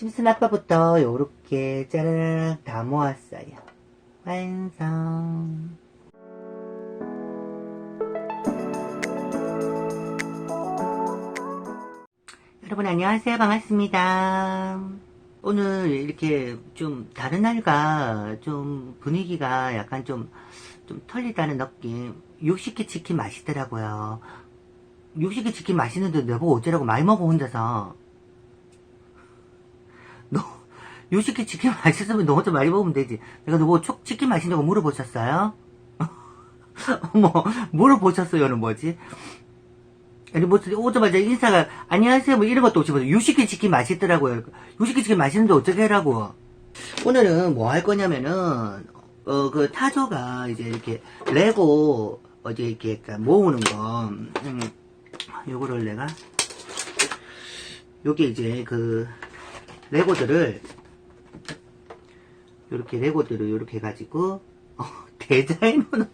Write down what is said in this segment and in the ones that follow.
심슨 아빠부터 요렇게 짜라랑 다 모았어요. 완성. 여러분 안녕하세요. 반갑습니다. 오늘 이렇게 좀 다른 날과 좀 분위기가 약간 좀 털리다는 느낌. 육식기 치킨 맛있더라고요. 육식기 치킨 맛있는데 내보고 어쩌라고 많이 먹어 혼자서. 너 육식기 치킨 맛있으면 너 혼자 많이 먹으면 되지. 내가 너보고 치킨 맛있냐고 물어보셨어요? 뭐 물어보셨어요는 뭐지? 아니 뭐 오자마자 인사가 안녕하세요 뭐 이런 것도 없이 뭐 육식기 치킨 맛있더라고요. 육식기 치킨 맛있는데 어떻게 하라고. 오늘은 뭐 할 거냐면은 그 타조가 이제 이렇게 레고 어제 이렇게 모으는 거 요거를 내가 요게 이제 그 레고들을 요렇게 레고들을 요렇게 해가지고 디자인은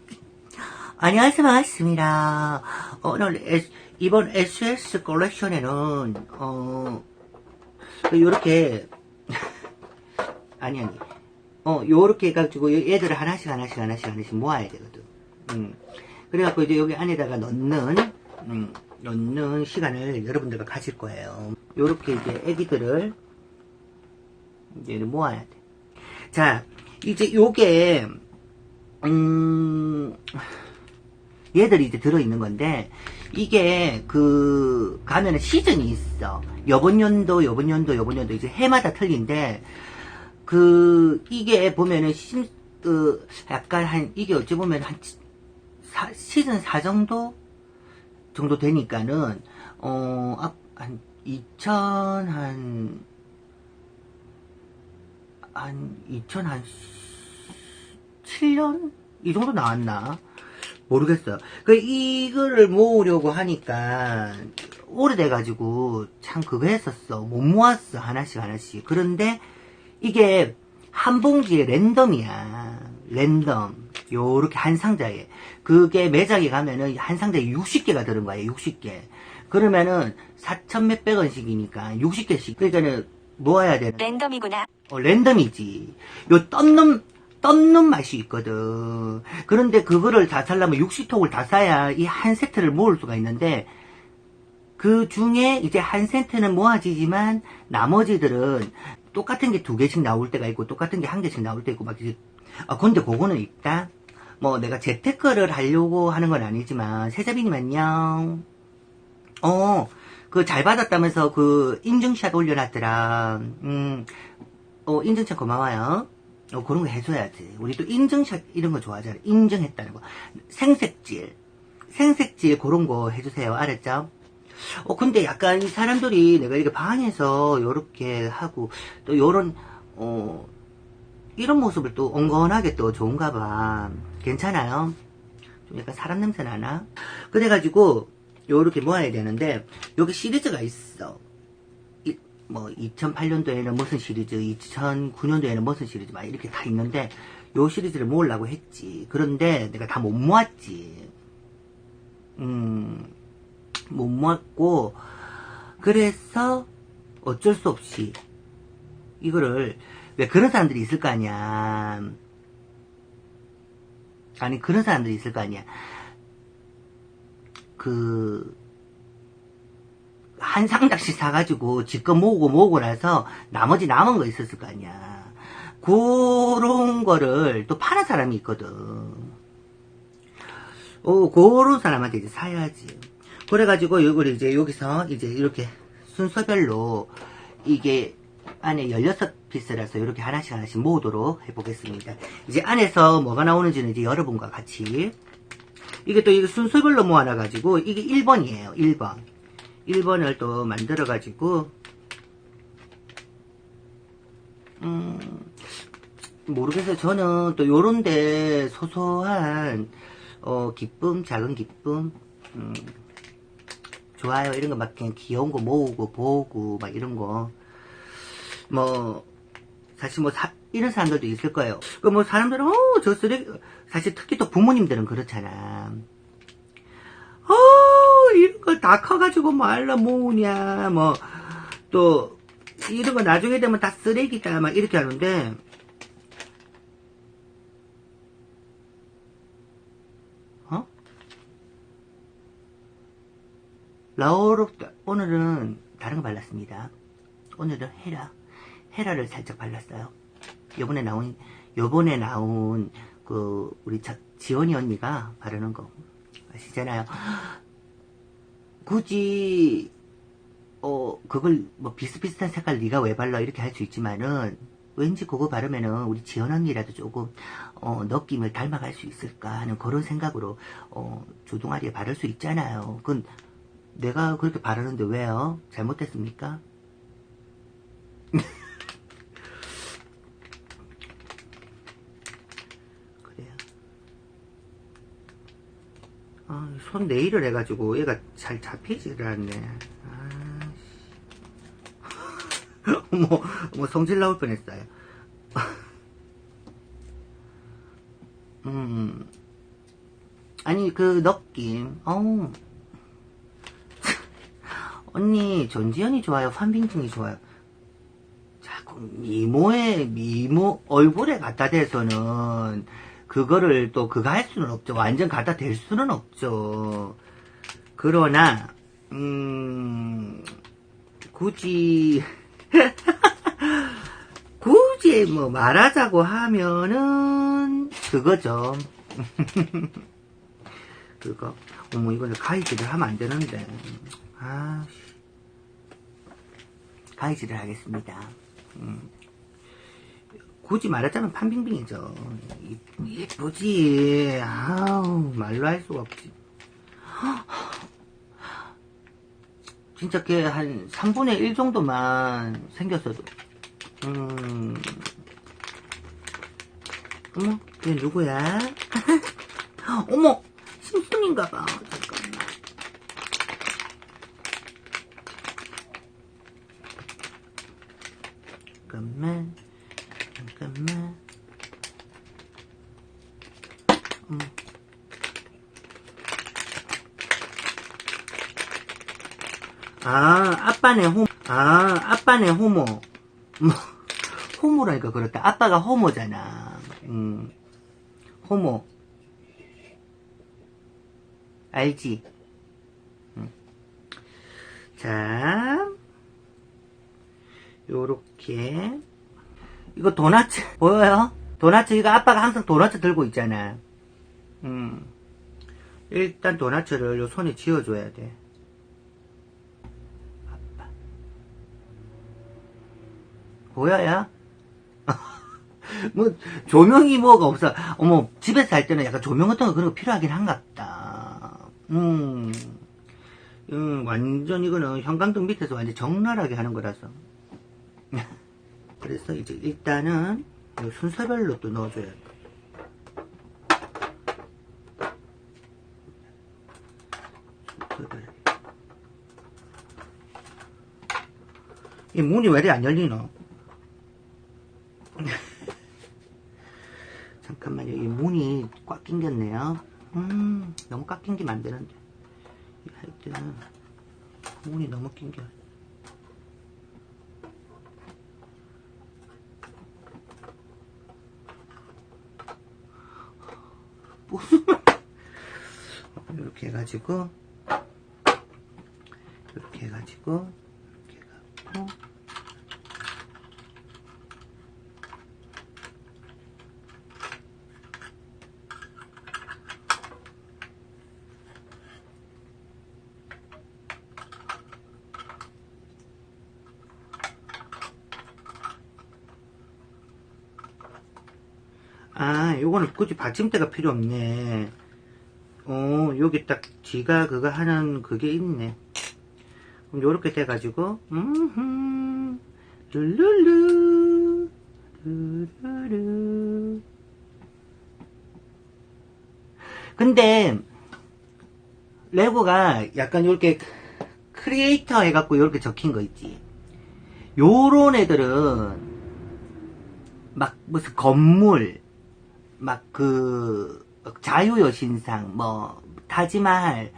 안녕하세요 반갑습니다. 오늘 이번 SS 컬렉션에는 요렇게 아니 요렇게 해가지고 얘들을 하나씩 모아야 되거든. 그래갖고 이제 여기 안에다가 넣는 시간을 여러분들과 가질 거예요. 요렇게 이제 애기들을 이제 모아야 돼. 자, 이제 요게 얘들이 이제 들어있는 건데 이게 그 가면은 시즌이 있어. 요번 연도 이제 해마다 틀린데 그 이게 보면은 약간 이게 어찌 보면 시즌 4 정도 되니까는 한 2007년 이 정도 나왔나 모르겠어요. 이거를 모으려고 하니까 오래돼가지고 참 그거 했었어. 못 모았어 하나씩. 그런데 이게 한 봉지에 랜덤이야. 랜덤. 요렇게 한 상자에. 그게 매장에 가면은 한 상자에 60개가 들은 거야. 60개. 그러면은 4천 몇백 원씩이니까 60개씩. 그러니까는 모아야 되는. 랜덤이구나. 랜덤이지. 요 떴는 맛이 있거든. 그런데 그거를 다 사려면 60톡을 다 사야 이 한 세트를 모을 수가 있는데 그 중에 이제 한 세트는 모아지지만 나머지들은 똑같은 게 2개씩 나올 때가 있고 똑같은 게 1개씩 나올 때 있고 막 이제 근데 그거는 있다. 뭐 내가 재테크를 하려고 하는 건 아니지만 세자비님 안녕. 그 잘 받았다면서 그 인증샷 올려놨더라. 인증샷 고마워요. 그런 거 해줘야지. 우리 또 인증샷 이런 거 좋아하잖아. 인증했다는 거. 생색질 그런 거 해주세요. 알았죠? 근데 약간 이 사람들이 내가 이렇게 방에서 요렇게 하고 또 요런 이런 모습을 또 엉건하게 또 좋은가 봐. 괜찮아요? 좀 약간 사람 냄새 나나? 그래가지고 요렇게 모아야 되는데 여기 시리즈가 있어. 뭐 2008년도에는 무슨 시리즈, 2009년도에는 무슨 시리즈 막 이렇게 다 있는데 요 시리즈를 모으려고 했지. 그런데 내가 다 못 모았지. 못 모았고 그래서 어쩔 수 없이 이거를 왜 그런 사람들이 있을 거 아니야. 아니 그런 사람들이 있을 거 아니야. 한 상장씩 사가지고 지껏 모으고 나서 나머지 남은 거 있었을 거 아니야. 그런 거를 또 파는 사람이 있거든. 그런 사람한테 이제 사야지. 그래가지고 이걸 이제 여기서 이제 이렇게 순서별로 이게 안에 16피스라서 이렇게 하나씩 모으도록 해보겠습니다. 이제 안에서 뭐가 나오는지는 이제 여러분과 같이 이게 또 이게 순서별로 모아놔가지고 이게 1번이에요. 1번을 또 만들어가지고 모르겠어요. 저는 또 요런데 소소한 기쁨, 작은 기쁨 좋아요. 이런 거 막 그냥 귀여운 거 모으고 보고 막 이런 거 뭐 사실 뭐 이런 사람들도 있을 거예요. 그 뭐 사람들은 저 쓰레기 사실 특히 또 부모님들은 그렇잖아. 이런 걸 다 커가지고 말라 모으냐 뭐 또 이런 거 나중에 되면 다 쓰레기다 막 이렇게 하는데 라오르 오늘은 다른 거 발랐습니다. 오늘은 헤라를 살짝 발랐어요. 요번에 나온 그 우리 지원이 언니가 바르는 거 아시잖아요. 굳이 그걸 뭐 비슷비슷한 색깔 네가 왜 발라 이렇게 할 수 있지만은 왠지 그거 바르면은 우리 지원 언니라도 조금 느낌을 닮아갈 수 있을까 하는 그런 생각으로 주둥아리에 바를 수 있잖아요. 그건 내가 그렇게 바르는데 왜요? 잘못됐습니까? 그래요. 손 네일을 해가지고 얘가 잘 잡히지를 않네. 어머, 성질 나올 뻔했어요. 아니, 그 느낌, 언니, 전지현이 좋아요?范冰冰이 좋아요? 자꾸 미모, 얼굴에 갖다 대서는, 그거를 또 그거 할 수는 없죠. 완전 갖다 댈 수는 없죠. 그러나, 굳이 뭐 말하자고 하면은, 그거죠. 그거. 어머, 이거는 가위질을 하면 안 되는데. 가위질을 하겠습니다. 굳이 말하자면 판빙빙이죠. 예쁘지. 말로 할 수가 없지. 진짜 걔 한 3분의 1 정도만 생겼어도. 어머, 걔 누구야? 어머, 심슨인가봐. 잠깐만. 아빠네 호모. 호모라니까 그렇다. 아빠가 호모잖아. 호모. 알지? 자, 요렇게. 이거 도나츠 보여요? 도나츠 이거 아빠가 항상 도나츠 들고 있잖아. 일단 도나츠를 요 손에 쥐어줘야 돼. 아빠. 보여요? 뭐 조명이 뭐가 없어. 어머, 집에서 할 때는 약간 조명 같은 거 그런 거 필요하긴 한갑다. 완전 이거는 형광등 밑에서 완전 적나라하게 하는 거라서. 그래서 이제 일단은 순서별로 또 넣어줘야 돼. 이 문이 왜 이리 안 열리노? 잠깐만요. 이 문이 꽉 낑겼네요. 너무 꽉 낑기면 안 되는데. 하여튼 문이 너무 낑겨. 이렇게 해가지고 이렇게 해갖고 요거는 굳이 받침대가 필요 없네. 여기 딱 지가 그거 하는 그게 있네. 그럼 요렇게 돼가지고 룰루루 루루루. 근데 레고가 약간 요렇게 크리에이터 해갖고 요렇게 적힌 거 있지. 요런 애들은 막 무슨 건물 막 그 자유여신상 뭐 타지마할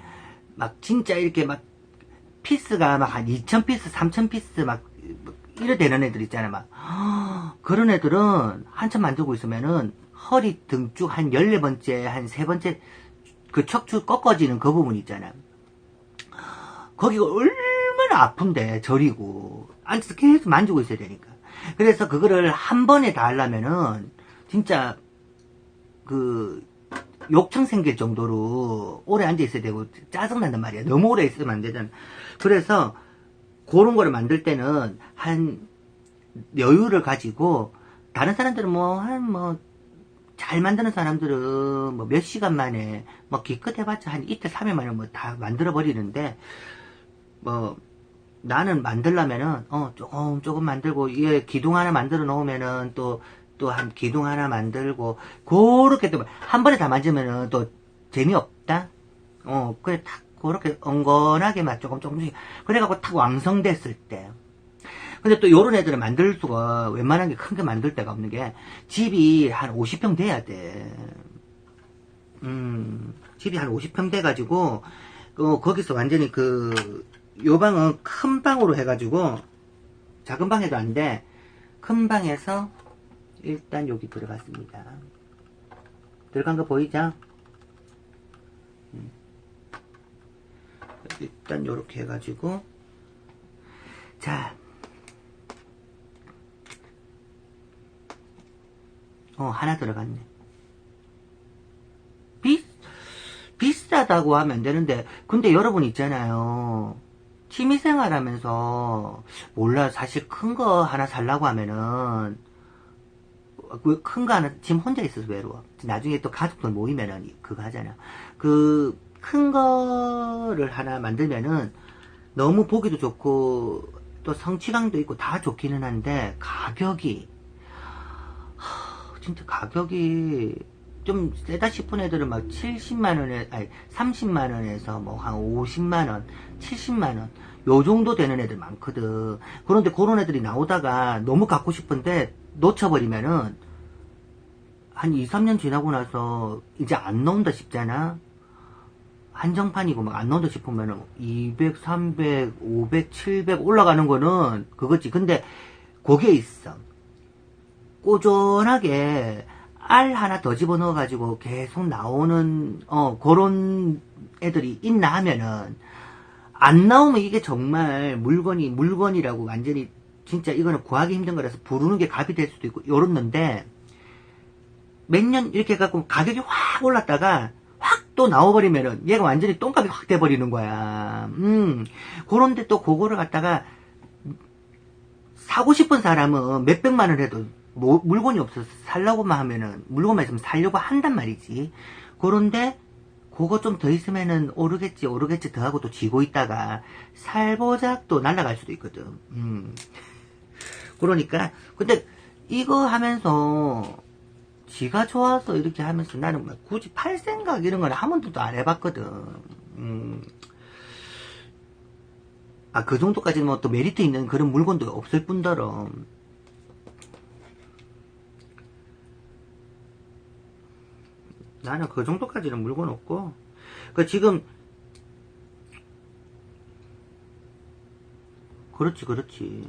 막 진짜 이렇게 막 피스가 막 한 2000피스 3000피스 막 이래 되는 애들 있잖아, 막. 그런 애들은 한참 만들고 있으면은 허리 등쪽 한 14번째, 한 3번째 그 척추 꺾어지는 그 부분 있잖아. 거기가 얼마나 아픈데, 저리고. 앉아서 계속 만지고 있어야 되니까. 그래서 그거를 한 번에 다 하려면은, 진짜, 욕청 생길 정도로 오래 앉아있어야 되고, 짜증난단 말이야. 너무 오래 있으면 안 되잖아. 그래서, 그런 거를 만들 때는, 여유를 가지고, 다른 사람들은 잘 만드는 사람들은 몇 시간 만에, 기껏 해봤자 한 이틀, 3일 만에 다 만들어버리는데, 나는 만들려면은, 조금 만들고, 이게 기둥 하나 만들어 놓으면은, 또 한 기둥 하나 만들고, 그렇게 또, 한 번에 다 만지면은 또 재미없다? 그래, 탁, 그렇게 엉건하게 조금씩, 그래갖고 탁 완성됐을 때. 근데 또 요런 애들은 만들 수가, 웬만한 게 큰 게 만들 데가 없는 게, 집이 한 50평 돼야 돼. 집이 한 50평 돼가지고, 거기서 완전히 요 방은 큰 방으로 해가지고 작은 방에도 안 돼. 큰 방에서 일단 여기 들어갔습니다. 들어간 거 보이죠? 일단 요렇게 해가지고 자 하나 들어갔네. 비싸다고 하면 안 되는데 근데 여러분 있잖아요. 취미생활 하면서 몰라 사실 큰 거 하나 살라고 하면은 큰 거 하나 지금 혼자 있어서 외로워. 나중에 또 가족들 모이면은 그거 하잖아. 큰 거를 하나 만들면은 너무 보기도 좋고 또 성취감도 있고 다 좋기는 한데 가격이 진짜 가격이 좀 세다 싶은 애들은 막 70만원에, 아니, 30만원에서 한 50만원, 70만원, 요 정도 되는 애들 많거든. 그런데 그런 애들이 나오다가 너무 갖고 싶은데 놓쳐버리면은 한 2, 3년 지나고 나서 이제 안 나온다 싶잖아? 한정판이고 막 안 나온다 싶으면은 200, 300, 500, 700 올라가는 거는 그거지. 근데 그게 있어. 꾸준하게 알 하나 더 집어넣어가지고 계속 나오는, 그런 애들이 있나 하면은, 안 나오면 이게 정말 물건이라고 완전히, 진짜 이거는 구하기 힘든 거라서 부르는 게 값이 될 수도 있고, 요렇는데, 몇 년 이렇게 해갖고 가격이 확 올랐다가, 확 또 나와버리면은, 얘가 완전히 똥값이 확 돼버리는 거야. 그런데 또 그거를 갖다가, 사고 싶은 사람은 몇백만 원 해도, 물건이 없어서 살려고만 하면은 물건만 있으면 살려고 한단 말이지. 그런데 그거 좀 더 있으면은 오르겠지 더 하고 또 지고 있다가 살보작도 날아갈 수도 있거든. 그러니까 근데 이거 하면서 지가 좋아서 이렇게 하면서 나는 막 굳이 팔 생각 이런 건 한 번도 안 해봤거든. 그 정도까지는 또 메리트 있는 그런 물건도 없을 뿐더러 나는 그 정도까지는 물건 없고, 지금, 그렇지.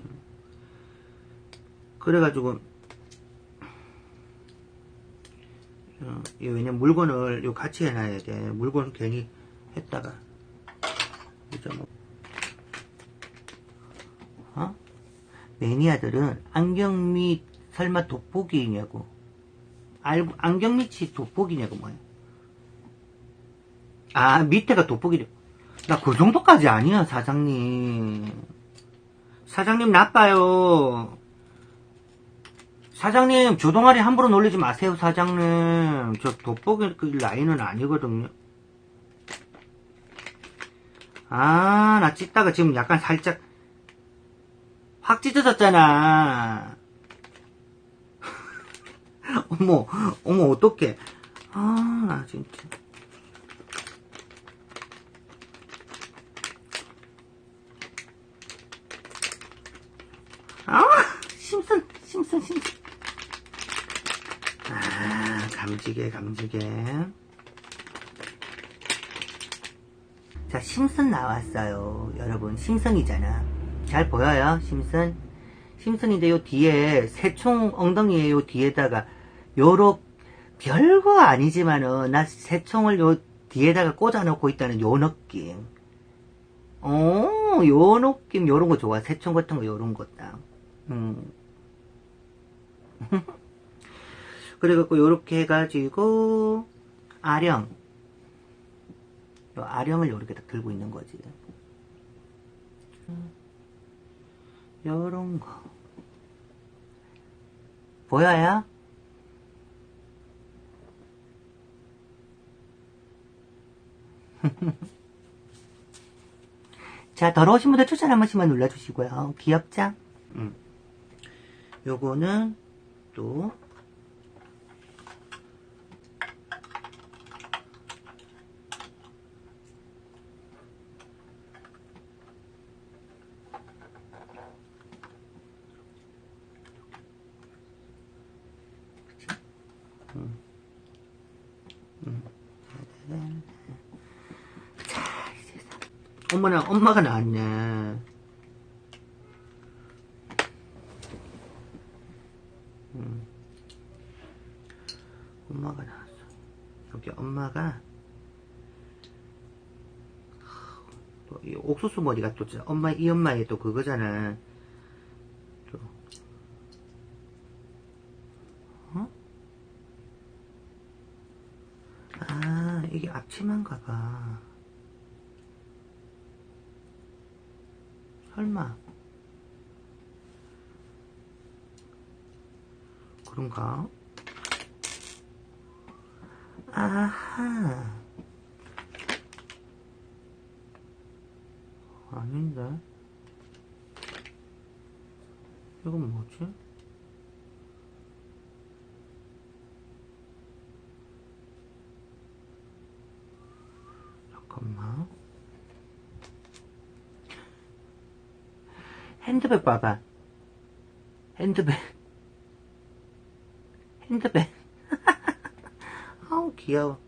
그래가지고, 왜냐면 물건을 요 같이 해놔야 돼. 물건을 괜히 했다가, 매니아들은 안경밑 설마 돋보기냐고. 안경밑이 돋보기냐고 뭐야. 밑에가 돋보기래. 나 그 정도까지 아니야 사장님. 사장님 나빠요. 사장님 조동아리 함부로 놀리지 마세요 사장님. 저 돋보기 라인은 아니거든요. 나 찢다가 지금 약간 살짝 확 찢어졌잖아. 어머, 어떡해. 나 진짜. 심슨. 감지게. 자, 심슨 나왔어요. 여러분, 심슨이잖아. 잘 보여요, 심슨? 심슨인데 요 뒤에 새총 엉덩이에 요 뒤에다가 요렇게 별거 아니지만은 나 새총을 요 뒤에다가 꽂아 놓고 있다는 요 느낌. 요 느낌 요런 거 좋아. 새총 같은 거 요런 거 딱. 그래갖고 요렇게 해가지고 아령. 요 아령을 요렇게 딱 들고 있는 거지. 요런 거. 보여요? 자, 더러우신 분들 추천 한 번씩만 눌러주시고요. 귀엽죠? 요거는 또 자, 이제 어머나, 엄마가 나왔네. 엄마가 나왔어. 여기 엄마가 또 이 옥수수 머리가 또 엄마 이 엄마의 또 그거잖아. 또 아, 이게 앞치마인가 봐. 설마 그런가? 아하. 아닌데. 이건 뭐지? 잠깐만. 핸드백 봐봐. 핸드백. 핸드백. 아우, 귀여워.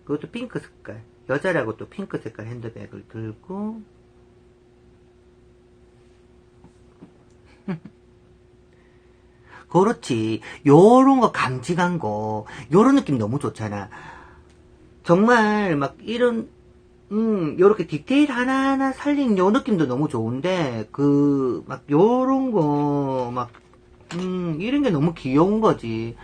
그것도 핑크 색깔. 여자라고 또 핑크 색깔 핸드백을 들고. 그렇지. 요런 거 감직한 거. 요런 느낌 너무 좋잖아. 정말 막 이런 요렇게 디테일 하나하나 살린 요 느낌도 너무 좋은데 막 요런 거 막 이런 게 너무 귀여운 거지.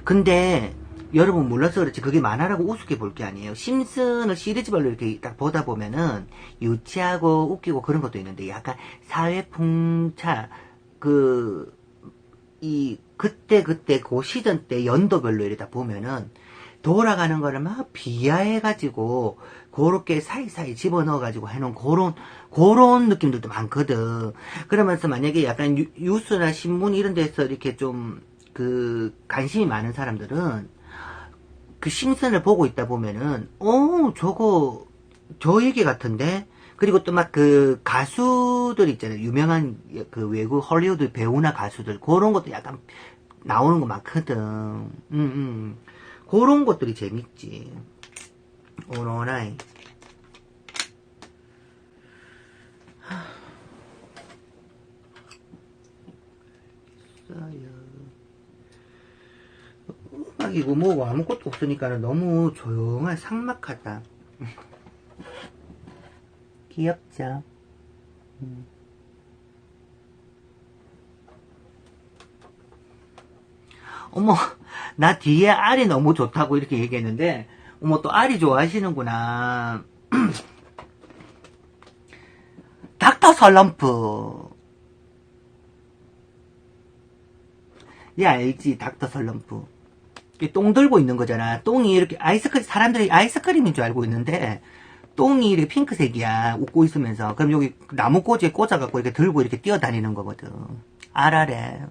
근데 여러분 몰라서 그렇지 그게 만화라고 우습게 볼 게 아니에요. 심슨을 시리즈별로 이렇게 딱 보다 보면은 유치하고 웃기고 그런 것도 있는데 약간 사회 풍차 그때 그 시즌 때 연도별로 이러다 보면은 돌아가는 거를 막 비하해가지고 그렇게 사이사이 집어넣어가지고 해놓은 그런 느낌들도 많거든. 그러면서 만약에 약간 뉴스나 신문 이런 데서 이렇게 좀 관심이 많은 사람들은 그 심슨을 보고 있다 보면은 저거 저 얘기 같은데. 그리고 또 막 가수들 있잖아요. 유명한 외국 헐리우드 배우나 가수들 그런 것도 약간 나오는 거 많거든. 그런 것들이 재밌지. 오너나이. 음악이고 뭐고 아무것도 없으니까 너무 조용한 삭막하다. 귀엽죠? 어머, 나 뒤에 알이 너무 좋다고 이렇게 얘기했는데, 어머, 또 알이 좋아하시는구나. 닥터 슬럼프. 얘 알지? 닥터 슬럼프. 똥 들고 있는 거잖아. 똥이 이렇게 사람들이 아이스크림인 줄 알고 있는데, 똥이 이렇게 핑크색이야. 웃고 있으면서. 그럼 여기 나무꼬지에 꽂아갖고 이렇게 들고 이렇게 뛰어다니는 거거든. 알아래.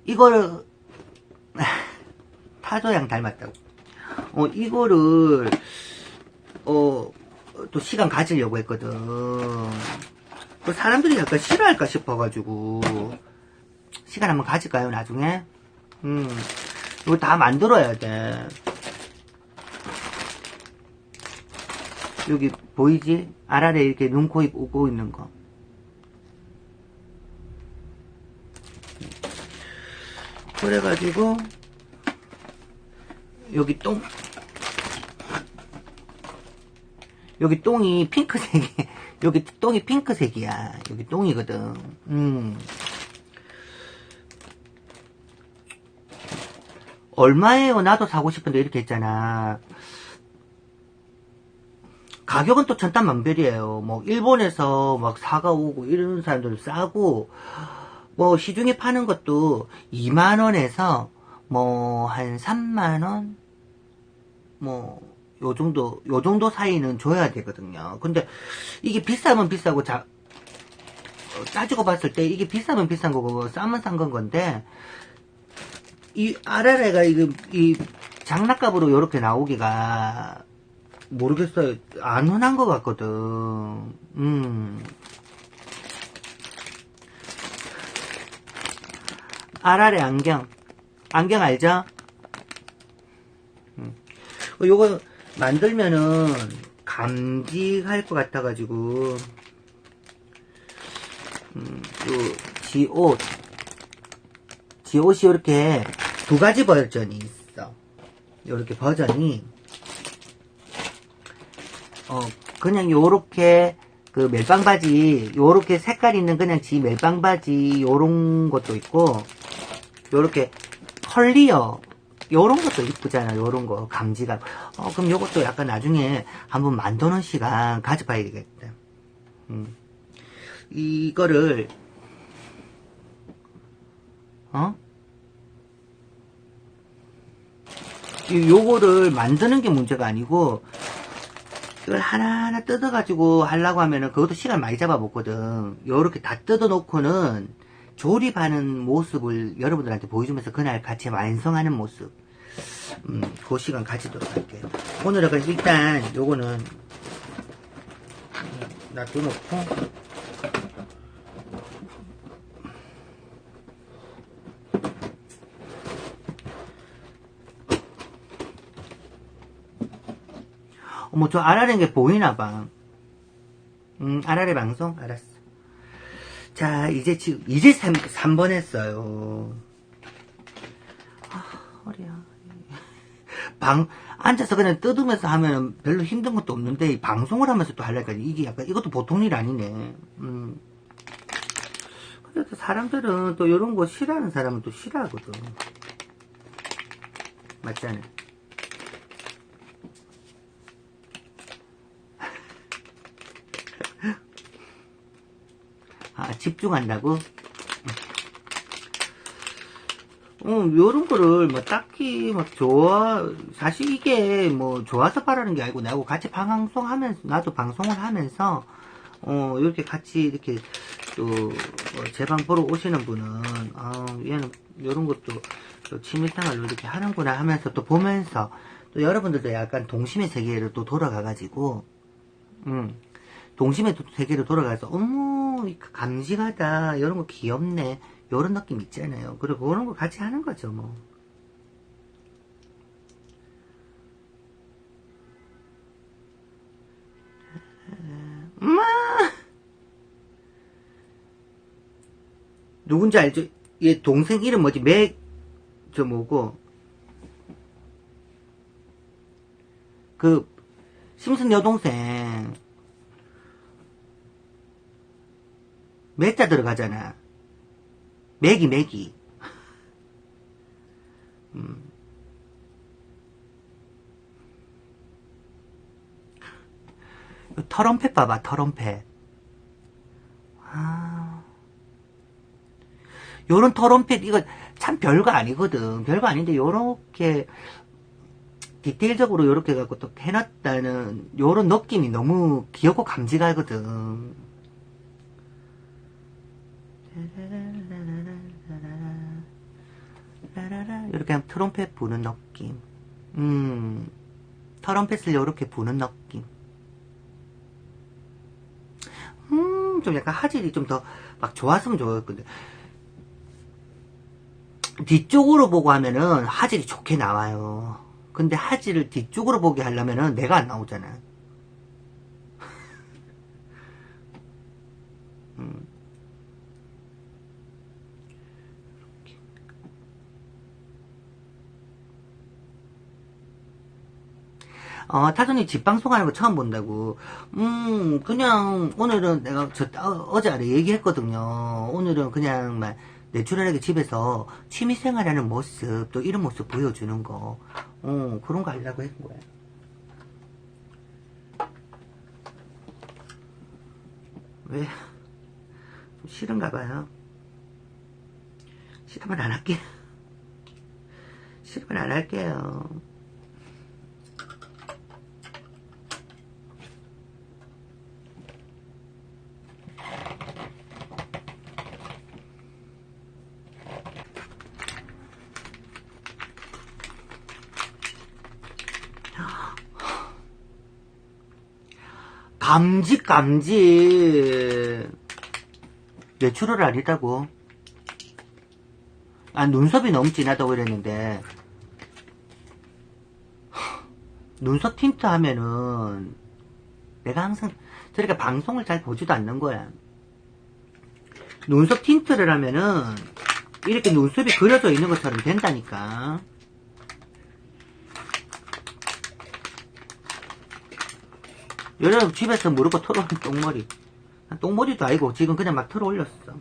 이거를, 타조양 닮았다고. 이거를, 또 시간 가지려고 했거든. 사람들이 약간 싫어할까 싶어가지고. 시간 한번 가질까요, 나중에? 이거 다 만들어야 돼. 여기 보이지? 아라레 이렇게 눈, 코, 입 오고 있는 거. 그래가지고 여기 똥이 핑크색이 여기 똥이 핑크색이야. 여기 똥이거든. 얼마예요? 나도 사고 싶은데 이렇게 했잖아. 가격은 또 천탄만별이에요. 뭐 일본에서 막 사가 오고 이런 사람들 싸고, 뭐 시중에 파는 것도 2만원에서 뭐 한 3만원 뭐 요 정도 사이는 줘야 되거든요. 근데 이게 비싸면 비싸고 따지고 봤을 때 이게 비싸면 비싼 거고 싸면 싼 건데, 이 아라레가 이 장난감으로 이렇게 나오기가 모르겠어요. 안 흔한 것 같거든. 아라레 안경 알죠? 요거 만들면은 감직할 것 같아가지고, 요 지옷이 이렇게 두 가지 버전이 있어. 요렇게 버전이, 그냥 요렇게 그 멜빵 바지, 요렇게 색깔 있는 그냥 멜빵 바지, 요런 것도 있고, 요렇게 컬리어, 요런 것도 이쁘잖아. 요런 거 감지가. 그럼 요것도 약간 나중에 한번 만드는 시간 가져봐야 되겠다. 이거를 요거를 만드는 게 문제가 아니고, 이걸 하나하나 뜯어가지고 하려고 하면은 그것도 시간 많이 잡아먹거든. 요렇게 다 뜯어놓고는 조립하는 모습을 여러분들한테 보여주면서 그날 같이 완성하는 모습, 그 시간 가지도록 할게요. 오늘은 일단 요거는 놔둬놓고, 어머, 저 아라레인 게 보이나봐. 아라레 방송? 알았어. 자, 이제 3번 했어요. 허리야. 앉아서 그냥 뜯으면서 하면 별로 힘든 것도 없는데, 방송을 하면서 또 하려니까 이게 약간, 이것도 보통 일 아니네. 근데 또 사람들은 또 이런 거 싫어하는 사람은 또 싫어하거든. 맞잖아. 집중한다고? 요런 거를 뭐 딱히 막 사실 이게 뭐 좋아서 바라는 게 아니고, 나하고 같이 나도 방송을 하면서, 이렇게 같이 이렇게 또, 제 방 보러 오시는 분은, 얘는 요런 것도 또 취미생활로 이렇게 하는구나 하면서 또 보면서, 또 여러분들도 약간 동심의 세계로 또 돌아가가지고, 동심의 세계로 돌아가서, 어머, 감지가다, 이런 거 귀엽네, 요런 느낌 있잖아요. 그리고 그런 거 같이 하는 거죠, 뭐. 누군지 알죠? 얘 동생 이름 뭐지? 뭐고, 심슨 여동생, 맥자 들어가잖아. 맥이. 터럼펫 봐봐, 터럼펫. 요런 터럼펫, 이거 참 별거 아니거든. 별거 아닌데, 요렇게, 디테일적으로 요렇게 갖고 또 해놨다는, 요런 느낌이 너무 귀엽고 감지가거든. 이렇게 하면 트럼펫 부는 느낌. 트럼펫을 이렇게 부는 느낌. 좀 약간 화질이 좀 더 막 좋았으면 좋았거든. 뒤쪽으로 보고 하면은 화질이 좋게 나와요. 근데 화질을 뒤쪽으로 보게 하려면은 내가 안 나오잖아. 타조님 집 방송하는 거 처음 본다고. 그냥, 오늘은 내가 어제 아래 얘기했거든요. 오늘은 그냥, 막, 내추럴하게 집에서 취미생활하는 모습, 또 이런 모습 보여주는 거. 그런 거 하려고 했던 거야. 왜? 좀 싫은가 봐요. 싫으면 안 할게. 싫으면 안 할게요. 감지. 내추럴 아니다고. 눈썹이 너무 진하다고 이랬는데, 눈썹 틴트 하면은, 내가 항상, 저렇게 방송을 잘 보지도 않는 거야. 눈썹 틴트를 하면은, 이렇게 눈썹이 그려져 있는 것처럼 된다니까. 여러분 집에서 모르고 털어올린 똥머리. 똥머리도 아니고 지금 그냥 막 털어올렸어.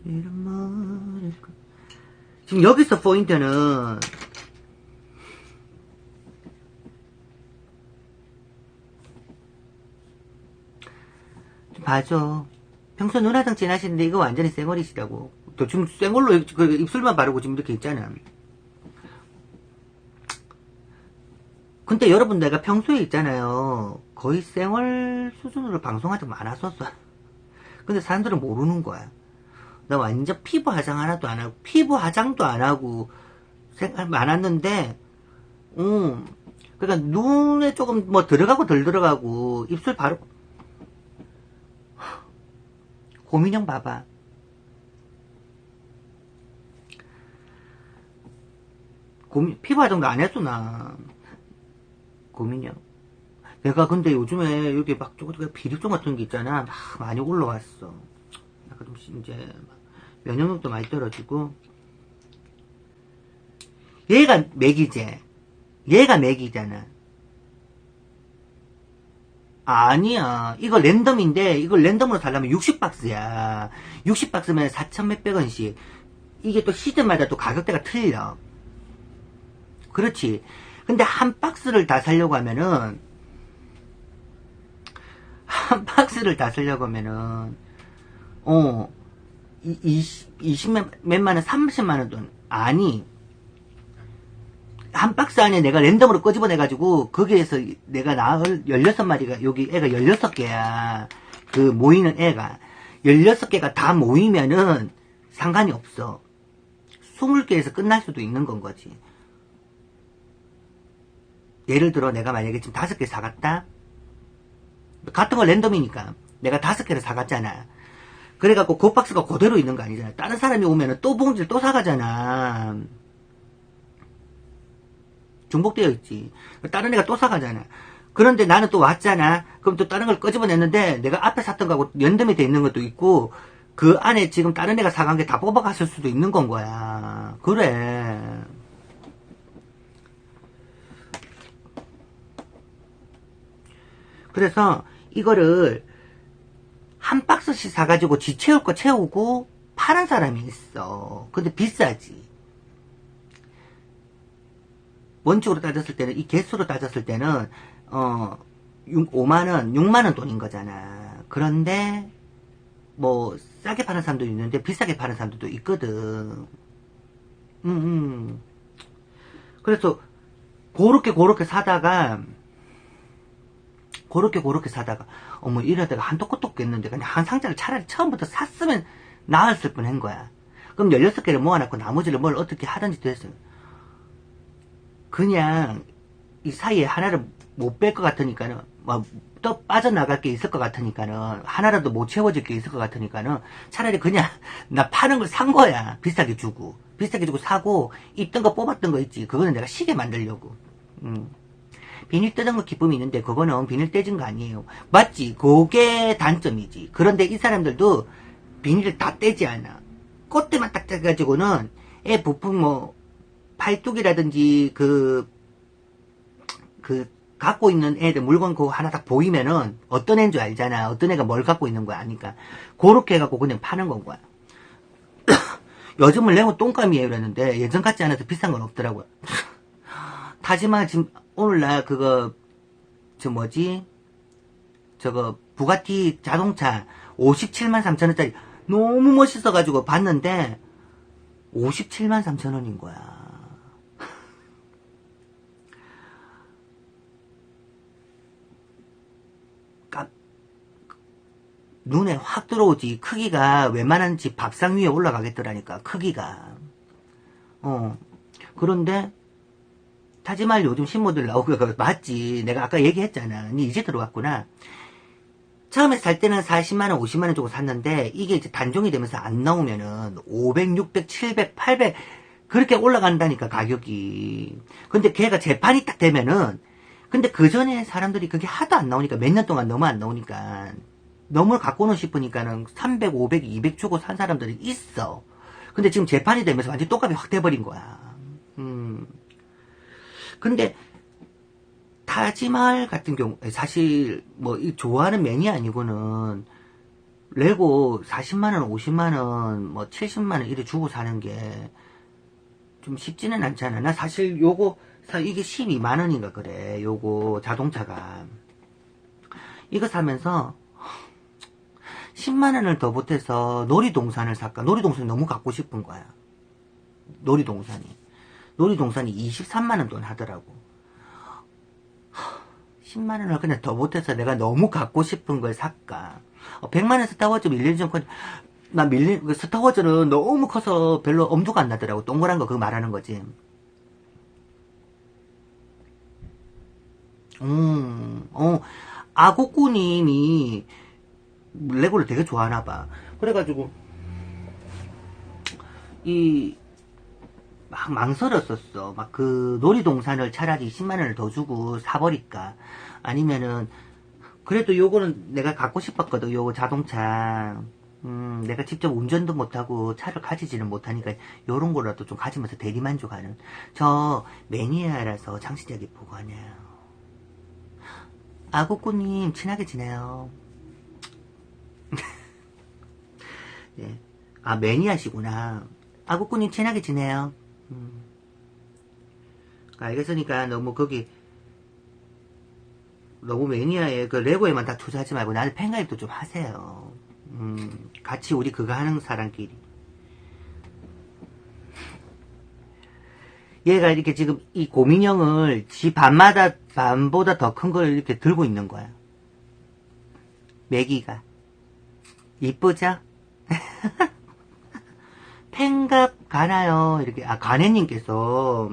이런 머리. 지금 여기서 포인트는 좀 봐줘. 평소 눈화장 진하시는데 이거 완전히 쌩얼이시라고. 또 지금 쌩얼로 그 입술만 바르고 지금 이렇게 있잖아. 근데 여러분 내가 평소에 있잖아요. 거의 쌩얼 수준으로 방송하지 많았었어. 근데 사람들은 모르는 거야. 나 완전 피부 화장 하나도 안 하고, 피부 화장도 안 하고, 생각 많았는데, 그러니까 눈에 조금 뭐 들어가고 덜 들어가고, 입술 바로, 고민형 봐봐. 피부 화장도 안 했어, 나. 고민형. 내가 근데 요즘에 여기 막 조금 비립종 같은 게 있잖아. 막 많이 올라왔어. 약간 좀 이제 면역력도 많이 떨어지고. 얘가 맥이지. 얘가 맥이잖아. 아니야. 이거 랜덤인데 이걸 랜덤으로 살려면 60박스야. 60박스면 4천 몇백 원씩. 이게 또 시즌마다 또 가격대가 틀려. 그렇지. 근데 한 박스를 다 사려고 하면은 한 박스를 다 사려고 하면은 20 몇만 원, 30만 원 돈. 아니, 한 박스 안에 내가 랜덤으로 끄집어내가지고 거기에서 내가 낳을 16마리가 여기 애가 16개야. 그 모이는 애가 16개가 다 모이면은 상관이 없어. 20개에서 끝날 수도 있는 건 거지. 예를 들어 내가 만약에 지금 5개 사갔다. 같은 거 랜덤이니까 내가 5개를 사갔잖아. 그래갖고 그 박스가 그대로 있는 거 아니잖아. 다른 사람이 오면은 또 봉지를 또 사가잖아. 중복되어 있지. 다른 애가 또 사가잖아. 그런데 나는 또 왔잖아. 그럼 또 다른 걸 끄집어냈는데 내가 앞에 샀던 거하고 연동이 돼 있는 것도 있고 그 안에 지금 다른 애가 사간 게 다 뽑아갔을 수도 있는 건 거야. 그래. 그래서 이거를 한 박스씩 사가지고 지 채울 거 채우고 파는 사람이 있어. 근데 비싸지. 원칙으로 따졌을 때는, 이 개수로 따졌을 때는 5만원, 6만원 돈인 거잖아. 그런데 뭐 싸게 파는 사람도 있는데 비싸게 파는 사람들도 있거든. 그래서 그렇게 사다가 어머 이러다가 한도 끝도 없겠는데 그냥 한 상자를 차라리 처음부터 샀으면 나았을 뻔한 거야. 그럼 16개를 모아놨고 나머지를 뭘 어떻게 하든지 됐어요. 그냥 이 사이에 하나를 못 뺄 것 같으니까는 뭐 또 빠져나갈 게 있을 것 같으니까는 하나라도 못 채워질 게 있을 것 같으니까는 차라리 그냥 나 파는 걸 산 거야. 비싸게 주고 사고 있던 거 뽑았던 거 있지. 그거는 내가 시계 만들려고. 비닐 뜯은 거 기쁨이 있는데 그거는 비닐 떼진 거 아니에요. 맞지? 그게 단점이지. 그런데 이 사람들도 비닐을 다 떼지 않아. 꽃대만 딱 떼가지고는 애 부품 뭐 팔뚝이라든지 갖고 있는 애들 물건 그거 하나 딱 보이면은 어떤 애인 줄 알잖아. 어떤 애가 뭘 갖고 있는 거야 아니까 그렇게 해갖고 그냥 파는 건 거야. 요즘은 레고 똥감이에요 이랬는데 예전 같지 않아서 비싼 건 없더라고요. 타지만 지금 오늘날 저거 부가티 자동차 57만 3천원짜리 너무 멋있어가지고 봤는데 57만 3천원인 거야. 눈에 확 들어오지. 크기가 웬만한 집 밥상 위에 올라가겠더라니까. 크기가. 그런데 타지말 요즘 신모델 나오고 맞지. 내가 아까 얘기했잖아. 니 이제 들어왔구나. 처음에 살 때는 40만원 50만원 주고 샀는데 이게 이제 단종이 되면서 안 나오면은 500 600 700 800 그렇게 올라간다니까 가격이. 근데 걔가 재판이 딱 되면은 근데 그 전에 사람들이 그게 하도 안 나오니까 몇 년 동안 너무 안 나오니까 너무 갖고는 싶으니까는 300, 500, 200 주고 산 사람들이 있어. 근데 지금 재판이 되면서 완전 똥값이 확 돼버린 거야. 근데 타지말 같은 경우 사실 뭐 좋아하는 매니아 아니고는 레고 40만원, 50만원, 뭐 70만원 이래 주고 사는 게 좀 쉽지는 않잖아. 나 사실 이게 12만원인가 그래. 요거 자동차가. 이거 사면서 10만원을 더 보태서 놀이동산을 살까? 놀이동산이 너무 갖고 싶은 거야. 놀이동산이 23만원 돈 하더라고. 10만원을 그냥 더 보태서 내가 너무 갖고 싶은 걸 살까? 100만원 스타워즈 밀리지 않고, 스타워즈는 너무 커서 별로 엄두가 안 나더라고. 동그란 거 그거 말하는 거지. 아고꾸님이 레고를 되게 좋아하나봐. 그래가지고 막 망설였었어. 막 그 놀이동산을 차라리 10만원을 더 주고 사버릴까. 아니면은 그래도 요거는 내가 갖고 싶었거든. 요거 자동차. 내가 직접 운전도 못하고 차를 가지지는 못하니까 요런 거라도 좀 가지면서 대리만족하는. 저 매니아라서 장시자기 보관해요. 아구꾸님 친하게 지내요. 네. 아 매니아시구나. 아구꾸님 친하게 지내요. 알겠으니까 너무 너무 매니아에 그 레고에만 다 투자하지 말고 나는 팬가입도 좀 하세요. 같이 우리 그거 하는 사람끼리. 얘가 이렇게 지금 이 곰인형을 지 반보다 더 큰 걸 이렇게 들고 있는 거야. 매기가. 이쁘죠? 팬갑 가나요? 이렇게, 가네님께서,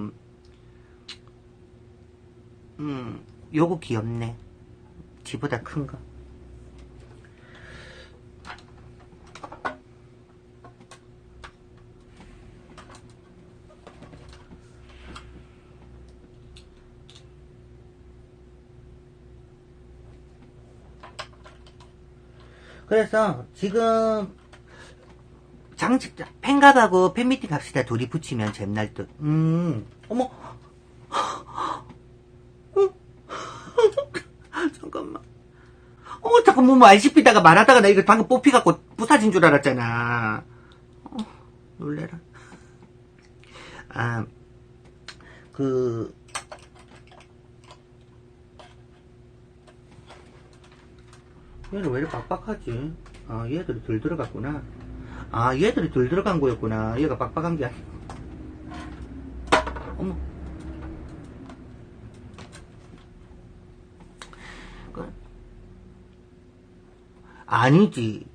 요거 귀엽네. 지보다 큰 거. 그래서 지금 팬갑하고 팬미팅 갑시다. 둘이 붙이면 잼날 듯. 어머. 잠깐만. 자꾸 뭐 알씹히다가 말하다가 나 이거 방금 뽑히갖고 부사진 줄 알았잖아. 놀래라. 얘는 왜 이렇게 빡빡하지? 얘들이 덜 들어갔구나. 얘들이 덜 들어간 거였구나. 얘가 빡빡한 게 아니고. 어머. 아니지.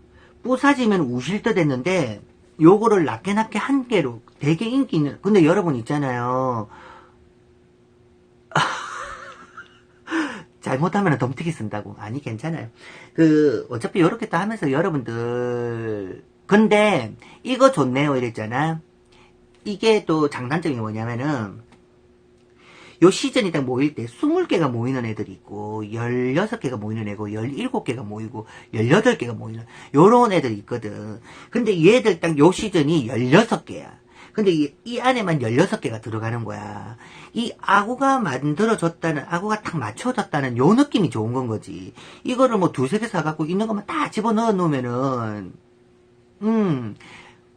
부사지면 우실 듯 했는데, 요거를 낮게 한 개로 되게 인기 있는, 근데 여러분 있잖아요. 잘못하면 덤티기 쓴다고. 아니, 괜찮아요. 어차피 요렇게 또 하면서 여러분들, 근데, 이거 좋네요. 이랬잖아. 이게 또 장단점이 뭐냐면은, 요 시즌이 딱 모일 때 20개가 모이는 애들이 있고, 16개가 모이는 애고, 17개가 모이고, 18개가 모이는, 요런 애들이 있거든. 근데 얘들 딱 요 시즌이 16개야. 근데 이 안에만 16개가 들어가는 거야. 이 아구가 만들어졌다는, 아구가 딱 맞춰졌다는 요 느낌이 좋은 건 거지. 이거를 뭐 두세 개 사갖고 있는 것만 다 집어넣어 놓으면은,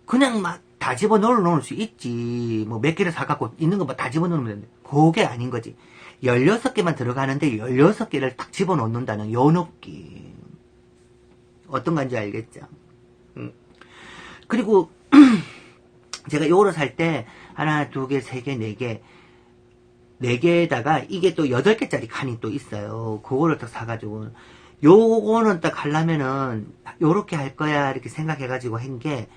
그냥 막 다 집어넣어 놓을 수 있지. 뭐 몇 개를 사갖고 있는 것만 다 집어넣으면 되는데. 그게 아닌 거지. 16개만 들어가는데 16개를 딱 집어넣는다는 요 느낌. 어떤 건지 알겠죠? 그리고, 제가 요거를 살 때, 하나, 두 개, 세 개, 네 개, 네 개에다가, 이게 또 8개짜리 칸이 또 있어요. 그거를 딱 사가지고, 요거는 딱 하려면은, 요렇게 할 거야, 이렇게 생각해가지고 한 게,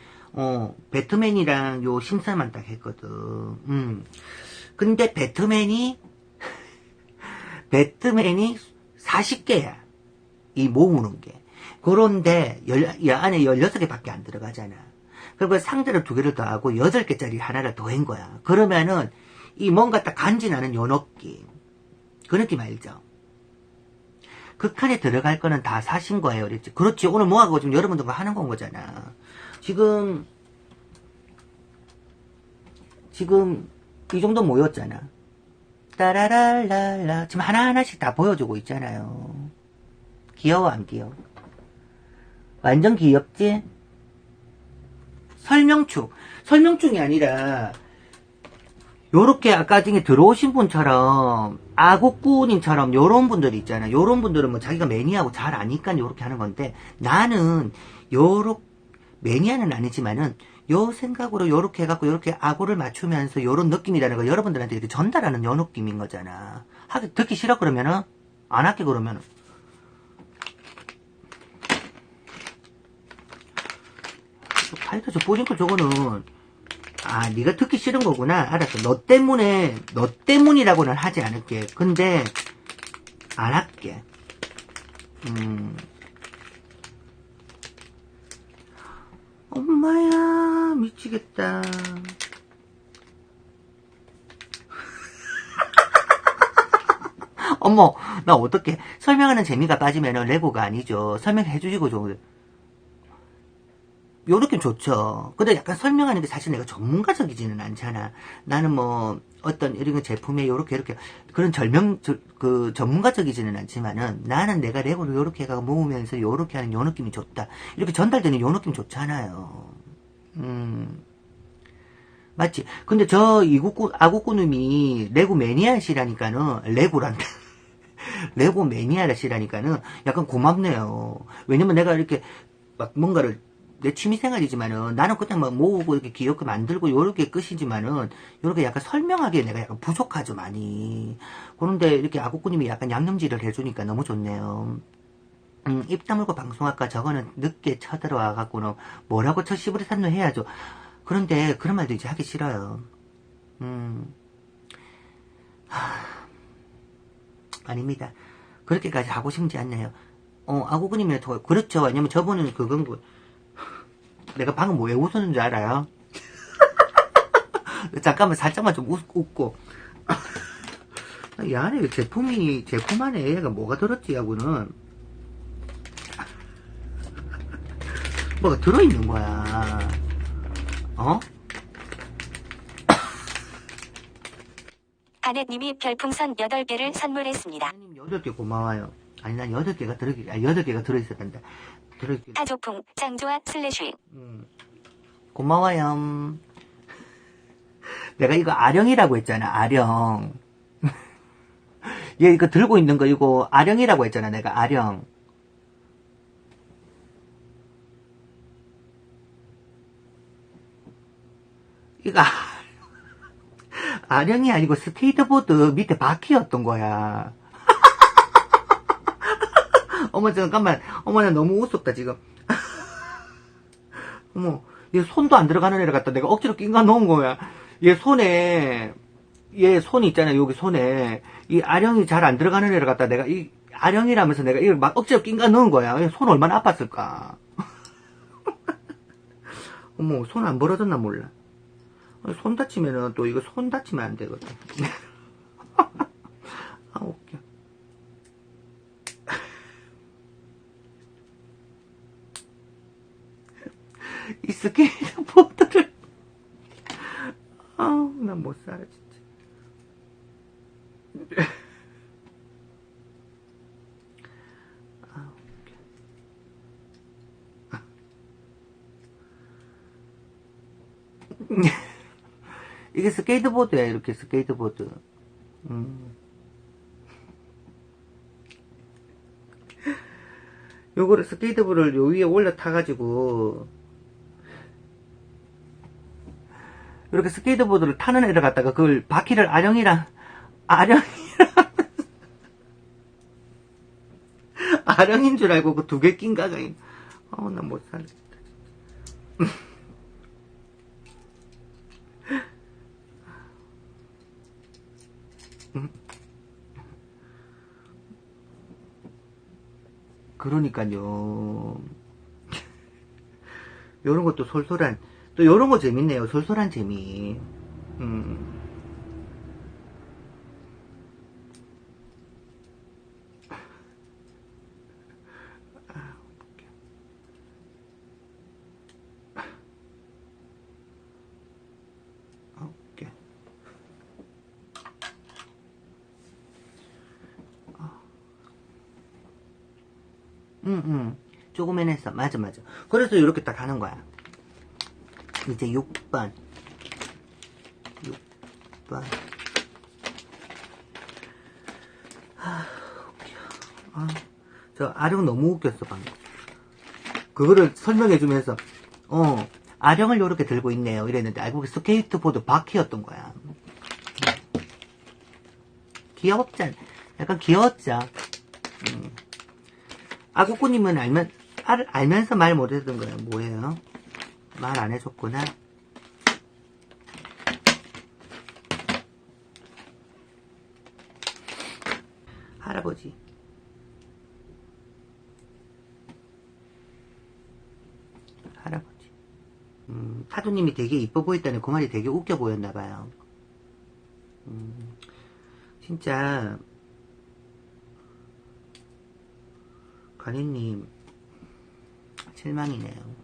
배트맨이랑 요 심사만 딱 했거든. 근데 배트맨이 40개야. 이 모으는 게. 그런데, 이 안에 16개밖에 안 들어가잖아. 그리고 상자를 2개를 더 하고 8개짜리 하나를 더 한 거야. 그러면은, 이 뭔가 딱 간지나는 요 느낌. 그 느낌 알죠? 그 칸에 들어갈 거는 다 사신 거예요. 그랬지. 그렇지. 오늘 뭐하고 지금 여러분들과 하는 건 거잖아. 지금 이 정도 모였잖아. 따라랄랄라. 지금 하나하나씩 다 보여주고 있잖아요. 귀여워, 안 귀여워? 완전 귀엽지? 설명충이 아니라, 요렇게 아까 중에 들어오신 분처럼, 아구꾸님처럼 요런 분들이 있잖아. 요런 분들은 뭐 자기가 매니아고 잘 아니까 요렇게 하는 건데, 나는 매니아는 아니지만은, 요 생각으로 요렇게 해갖고 요렇게 아구를 맞추면서 요런 느낌이라는 거 여러분들한테 이렇게 전달하는 요 느낌인 거잖아. 듣기 싫어 그러면은 안 할게 그러면은. 파이터 저 뽀징클 저거는 네가 듣기 싫은 거구나. 알았어. 너 때문이라고는 하지 않을게. 근데 안 할게. 엄마야 미치겠다. 어머 나 어떡해. 설명하는 재미가 빠지면은 레고가 아니죠. 설명해 주시고 좀 요렇게 좋죠. 근데 약간 설명하는 게 사실 내가 전문가적이지는 않잖아. 나는 뭐 어떤 이런 제품에 요렇게 그런 전문가적이지는 않지만은 나는 내가 레고를 요렇게 해가 모으면서 요렇게 하는 요 느낌이 좋다. 이렇게 전달되는 요 느낌 좋잖아요. 맞지? 근데 저 아구꾸님이 레고 매니아시라니까는 레고란다. 레고 매니아시라니까는 약간 고맙네요. 왜냐면 내가 이렇게 막 뭔가를 내 취미생활이지만은 나는 그냥 막 모으고 이렇게 귀엽게 만들고 요렇게 끝이지만은 요렇게 약간 설명하기에 내가 약간 부족하죠 많이. 그런데 이렇게 아구꾸님이 약간 양념질을 해주니까 너무 좋네요. 입 다물고 방송할까 저거는 늦게 쳐들어와 갖고는 뭐라고 쳐 시부리 산노 해야죠. 그런데 그런 말도 이제 하기 싫어요. 아닙니다. 그렇게까지 하고 싶지 않네요. 아구꾸님이 더 그렇죠. 왜냐면 저분은 그건 내가 방금 왜 웃었는 줄 알아요? 잠깐만 살짝만 좀 웃고 이 안에 제품 안에 얘가 뭐가 들었지 하고는 뭐가 들어있는 거야. 아넷님이 별풍선 8개를 선물했습니다. 아님 8개 고마워요. 아니 난 8개가 들어있었단다. 타조풍 짱좋아 슬래쉬 고마워요. 내가 이거 아령이라고 했잖아. 아령. 얘 이거 들고 있는 거 이거 아령이라고 했잖아. 내가 아령. 이거 아령이 아니고 스케이트보드 밑에 바퀴였던 거야. 어머 잠깐만. 어머 나 너무 웃었다 지금. 어머 얘 손도 안 들어가는 애를 갖다 내가 억지로 낀가 놓은 거야. 얘 손이 있잖아. 여기 손에 이 아령이 잘 안 들어가는 애를 갖다 내가 이 아령이라면서 내가 이걸 막 억지로 낀가 넣은 거야. 손 얼마나 아팠을까. 어머 손 안 벌어졌나 몰라. 손 다치면은 또 이거 손 다치면 안 되거든. 아 웃겨. 이 스케이트보드를 못 살아 진짜. 이게 스케이트보드야, 이렇게 스케이트보드. 요거를 스케이트보드를 요 위에 올려 타가지고 이렇게 스케이트보드를 타는 애를 갖다가 그걸 바퀴를 아령이랑 아령인 줄 알고 그 두 개 낀 가정이 나 못 살겠다. 그러니까요. 요런 것도 솔솔한, 또 요런 거 재밌네요. 솔솔한 재미. 조금 해냈어. 맞아. 그래서 이렇게 딱 하는 거야. 이제 6번. 저 아령 너무 웃겼어, 방금. 그거를 설명해주면서, 아령을 요렇게 들고 있네요. 이랬는데, 알고 보니 스케이트보드 바퀴였던 거야. 귀엽잖아. 약간 귀여웠죠. 아구꾸님은 알면서 말 못했던 거예요. 뭐예요? 말 안 해줬구나. 할아버지. 사두님이 되게 이뻐 보였다는 그 말이 되게 웃겨 보였나봐요. 진짜 관희님 실망이네요.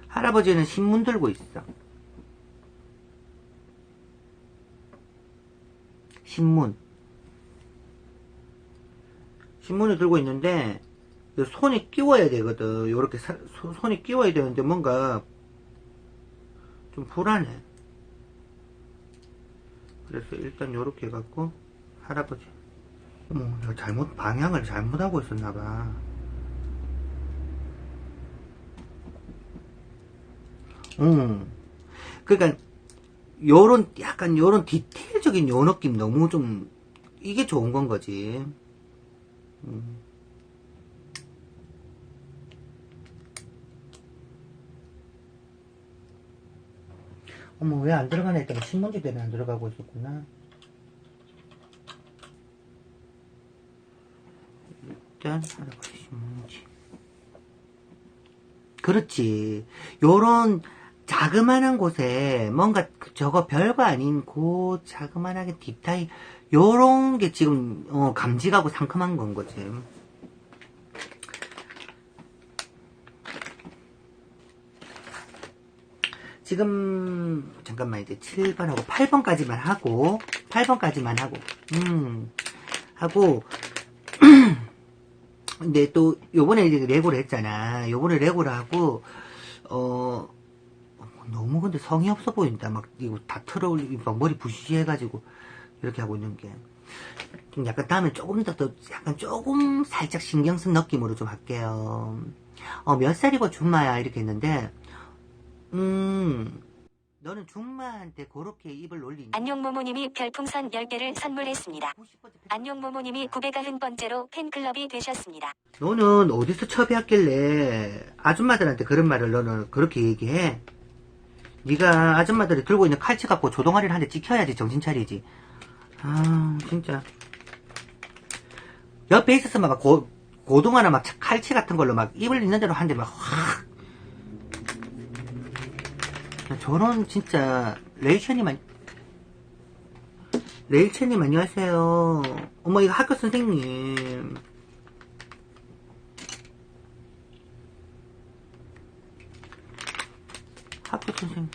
할아버지는 신문 들고 있어. 신문을 들고 있는데 손이 끼워야 되거든. 요렇게 손이 끼워야 되는데 뭔가 좀 불안해. 그래서 일단 요렇게 해갖고 할아버지 내가 방향을 잘못하고 있었나봐. 그러니까 약간 요런 디테일적인 요 느낌 너무 좀 이게 좋은 건 거지. 어머, 왜 안 들어가나 했더니 신문지 때문에 안 들어가고 있었구나. 일단 할아버지 신문지. 그렇지. 요런 자그만한 곳에 뭔가 저거 별거 아닌 그 자그만하게 딥타일 요런 게 지금 감지가고 상큼한 건 거지. 지금 잠깐만 이제 7번하고 8번까지만 하고 하고 근데 또 요번에 이제 레고를 했잖아. 요번에 레고를 하고 너무 근데 성의 없어 보인다. 막 이거 다 틀어올리고 막 머리 부시시 해가지고 이렇게 하고 있는 게 좀 약간 다음에 조금 더 약간 조금 살짝 신경 쓴 느낌으로 좀 할게요. 몇 살이고 준마야 이렇게 했는데 너는 준마한테 그렇게 입을 놀리니? 안녕모모님이 별풍선 10개를 선물했습니다. 안녕모모님이 991번째로 팬클럽이 되셨습니다. 너는 어디서 첩이었길래 아줌마들한테 그런 말을 너는 그렇게 얘기해? 네가 아줌마들이 들고 있는 칼치 갖고 조동아리를 한 대 찍혀야지 정신 차리지. 진짜 옆에 있었으면 막 고동아나 막 칼치 같은 걸로 막 입을 있는 대로 한 대 막 확 저런 진짜 레이첼님 안녕하세요. 어머 이거 학교 선생님 학교 선생님.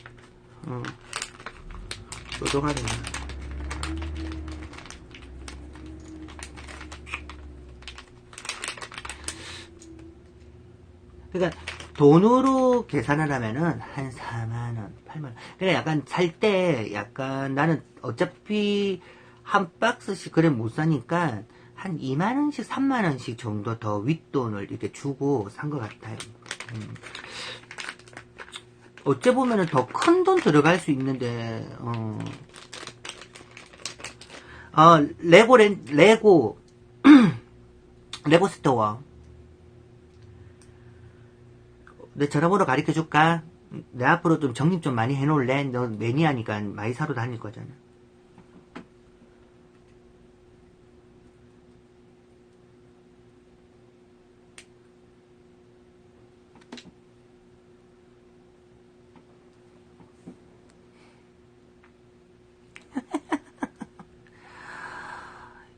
조종하네. 그러니까 돈으로 계산을 하면은 한 4만원, 8만원. 그러니까 약간 살 때 약간 나는 어차피 한 박스씩 그래 못 사니까 한 2만원씩, 3만원씩 정도 더 윗돈을 이렇게 주고 산 것 같아요. 어째 보면은 더 큰 돈 들어갈 수 있는데, 레고 스토어. 내 전화번호 가르쳐 줄까? 내 앞으로 좀 정립 좀 많이 해놓을래? 너 매니아니까 많이 사러 다닐 거잖아.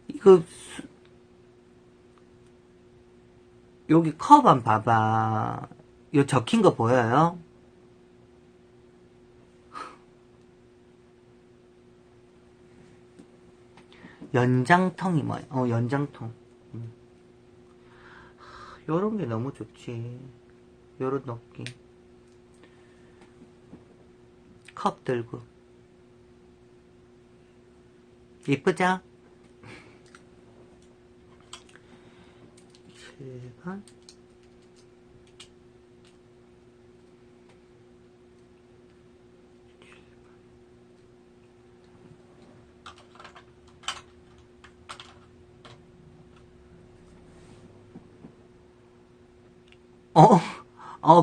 이거 여기 컵 한번 봐봐. 요 적힌 거 보여요? 연장통이 뭐야? 연장통. 요런 게 너무 좋지. 요런 느낌. 컵 들고. 이쁘죠? 7번.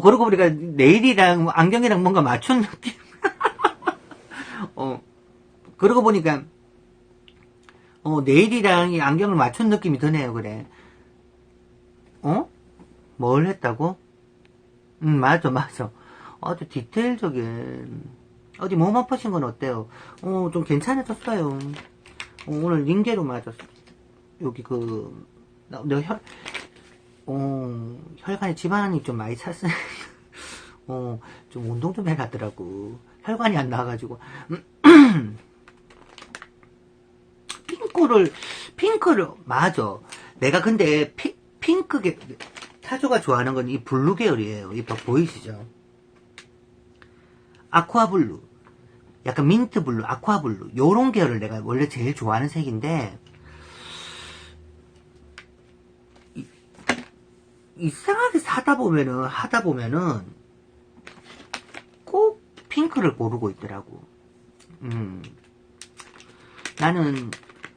그러고 보니까 네일이랑 안경이랑 뭔가 맞춘 느낌. 그러고 보니까, 네일이랑 이 안경을 맞춘 느낌이 드네요, 그래. 뭘 했다고? 맞아. 아주 디테일적인. 어디 몸 아프신 건 어때요? 좀 괜찮아졌어요. 오늘 링게로 맞았어. 여기 내 혈관에 지방이 좀 많이 찼으니까, 좀 운동 좀 해놨더라고. 혈관이 안 나와가지고. 핑크를, 맞아. 내가 근데, 핑크게, 타조가 좋아하는 건 이 블루 계열이에요. 이 보이시죠? 아쿠아 블루. 약간 민트 블루, 아쿠아 블루. 요런 계열을 내가 원래 제일 좋아하는 색인데, 이상하게 하다 보면은, 꼭 핑크를 고르고 있더라고. 나는,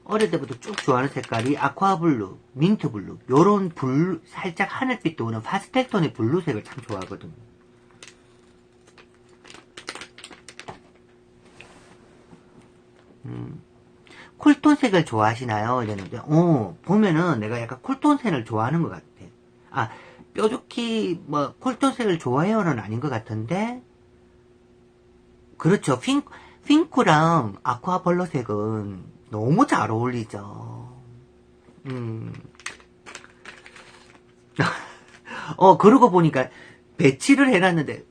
어릴 때부터 쭉 좋아하는 색깔이 아쿠아 블루, 민트 블루, 요런 블루, 살짝 하늘빛 도는 파스텔 톤의 블루색을 참 좋아하거든. 쿨톤색을 좋아하시나요? 이랬는데, 보면은 내가 약간 쿨톤색을 좋아하는 것 같아. 뾰족히, 쿨톤색을 좋아해요는 아닌 것 같은데, 그렇죠. 핑크랑 아쿠아 블루색은 너무 잘 어울리죠. 그러고 보니까 배치를 해놨는데,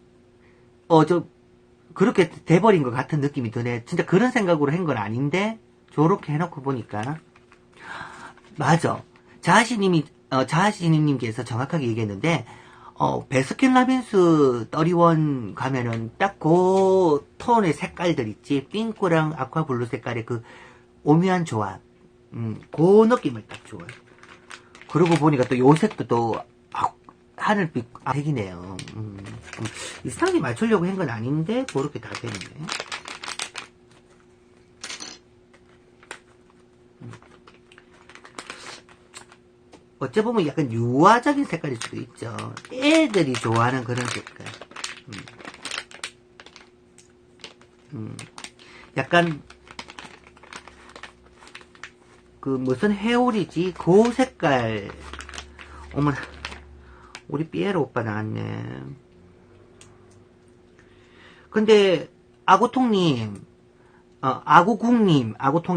그렇게 돼버린 것 같은 느낌이 드네. 진짜 그런 생각으로 한 건 아닌데, 저렇게 해놓고 보니까. 맞아. 자하시님께서 정확하게 얘기했는데, 베스킨라빈스 31 가면은 딱 그 톤의 색깔들 있지. 핑크랑 아쿠아 블루 색깔의 그 오묘한 조합. 그 느낌을 딱 줘요. 그러고 보니까 또 요 색도 또 하늘빛 색이네요. 이상하게 맞추려고 한 건 아닌데 그렇게 다 됐네. 어째 보면 약간 유화적인 색깔일 수도 있죠. 애들이 좋아하는 그런 색깔. 약간 무슨 해올이지? 그 색깔. 어머나, 우리 삐에로 오빠 나왔네. 근데 아고통님, 아고통이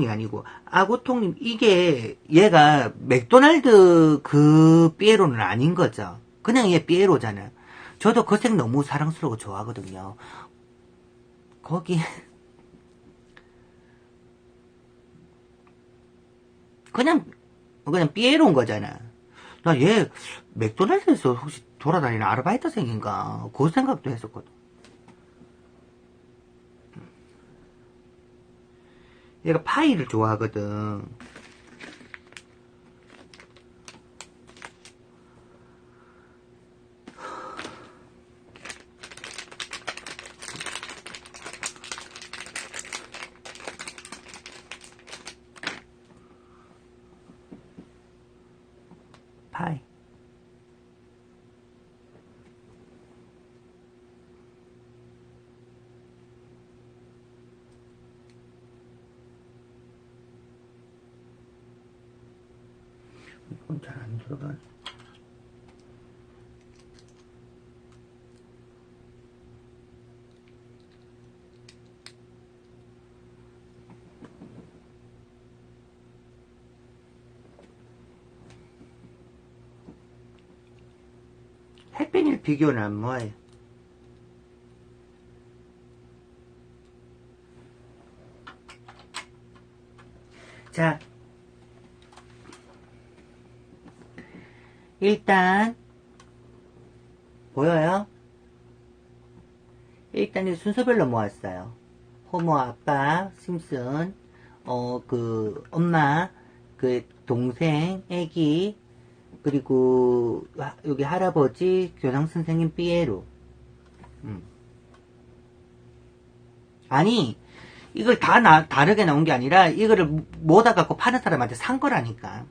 아니고 아고통님, 이게 얘가 맥도날드 그 삐에로는 아닌 거죠. 그냥 얘 삐에로잖아. 저도 그 색 너무 사랑스러워 좋아하거든요. 거기 그냥 삐에로인 거잖아. 나 얘 맥도날드에서 혹시 돌아다니는 아르바이트생인가 그 생각도 했었거든. 얘가 파이를 좋아하거든. 파이. 이건 잘 안 들어가. 햇빛일 비교는 뭐예요? 자, 일단 보여요? 일단 이 순서별로 모았어요. 호모, 아빠, 심슨, 엄마, 동생, 애기, 그리고 여기 할아버지, 교장 선생님 삐에로. 아니, 이걸 다르게 나온 게 아니라 이거를 모다 갖고 파는 사람한테 산 거라니까.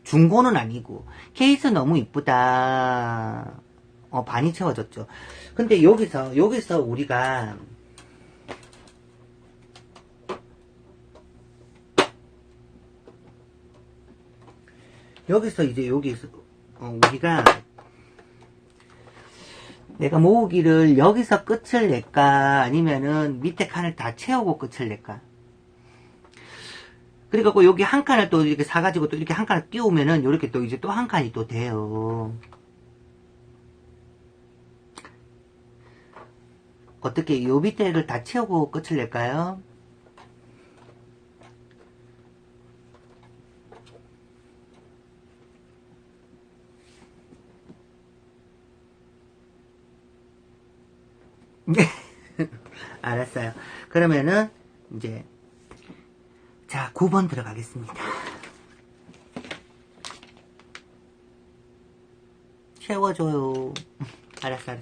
중고는 아니고. 케이스 너무 이쁘다. 반이 채워졌죠. 근데 여기서 우리가 여기서 우리가 내가 모으기를 여기서 끝을 낼까 아니면은 밑에 칸을 다 채우고 끝을 낼까. 그래갖고 여기 한 칸을 또 이렇게 사가지고 또 이렇게 한 칸을 띄우면은 이렇게 또 이제 또 한 칸이 또 돼요. 어떻게 요 밑에를 다 채우고 끝을 낼까요? 알았어요. 그러면은 이제 자 9번 들어가겠습니다. 채워줘요. 알았어.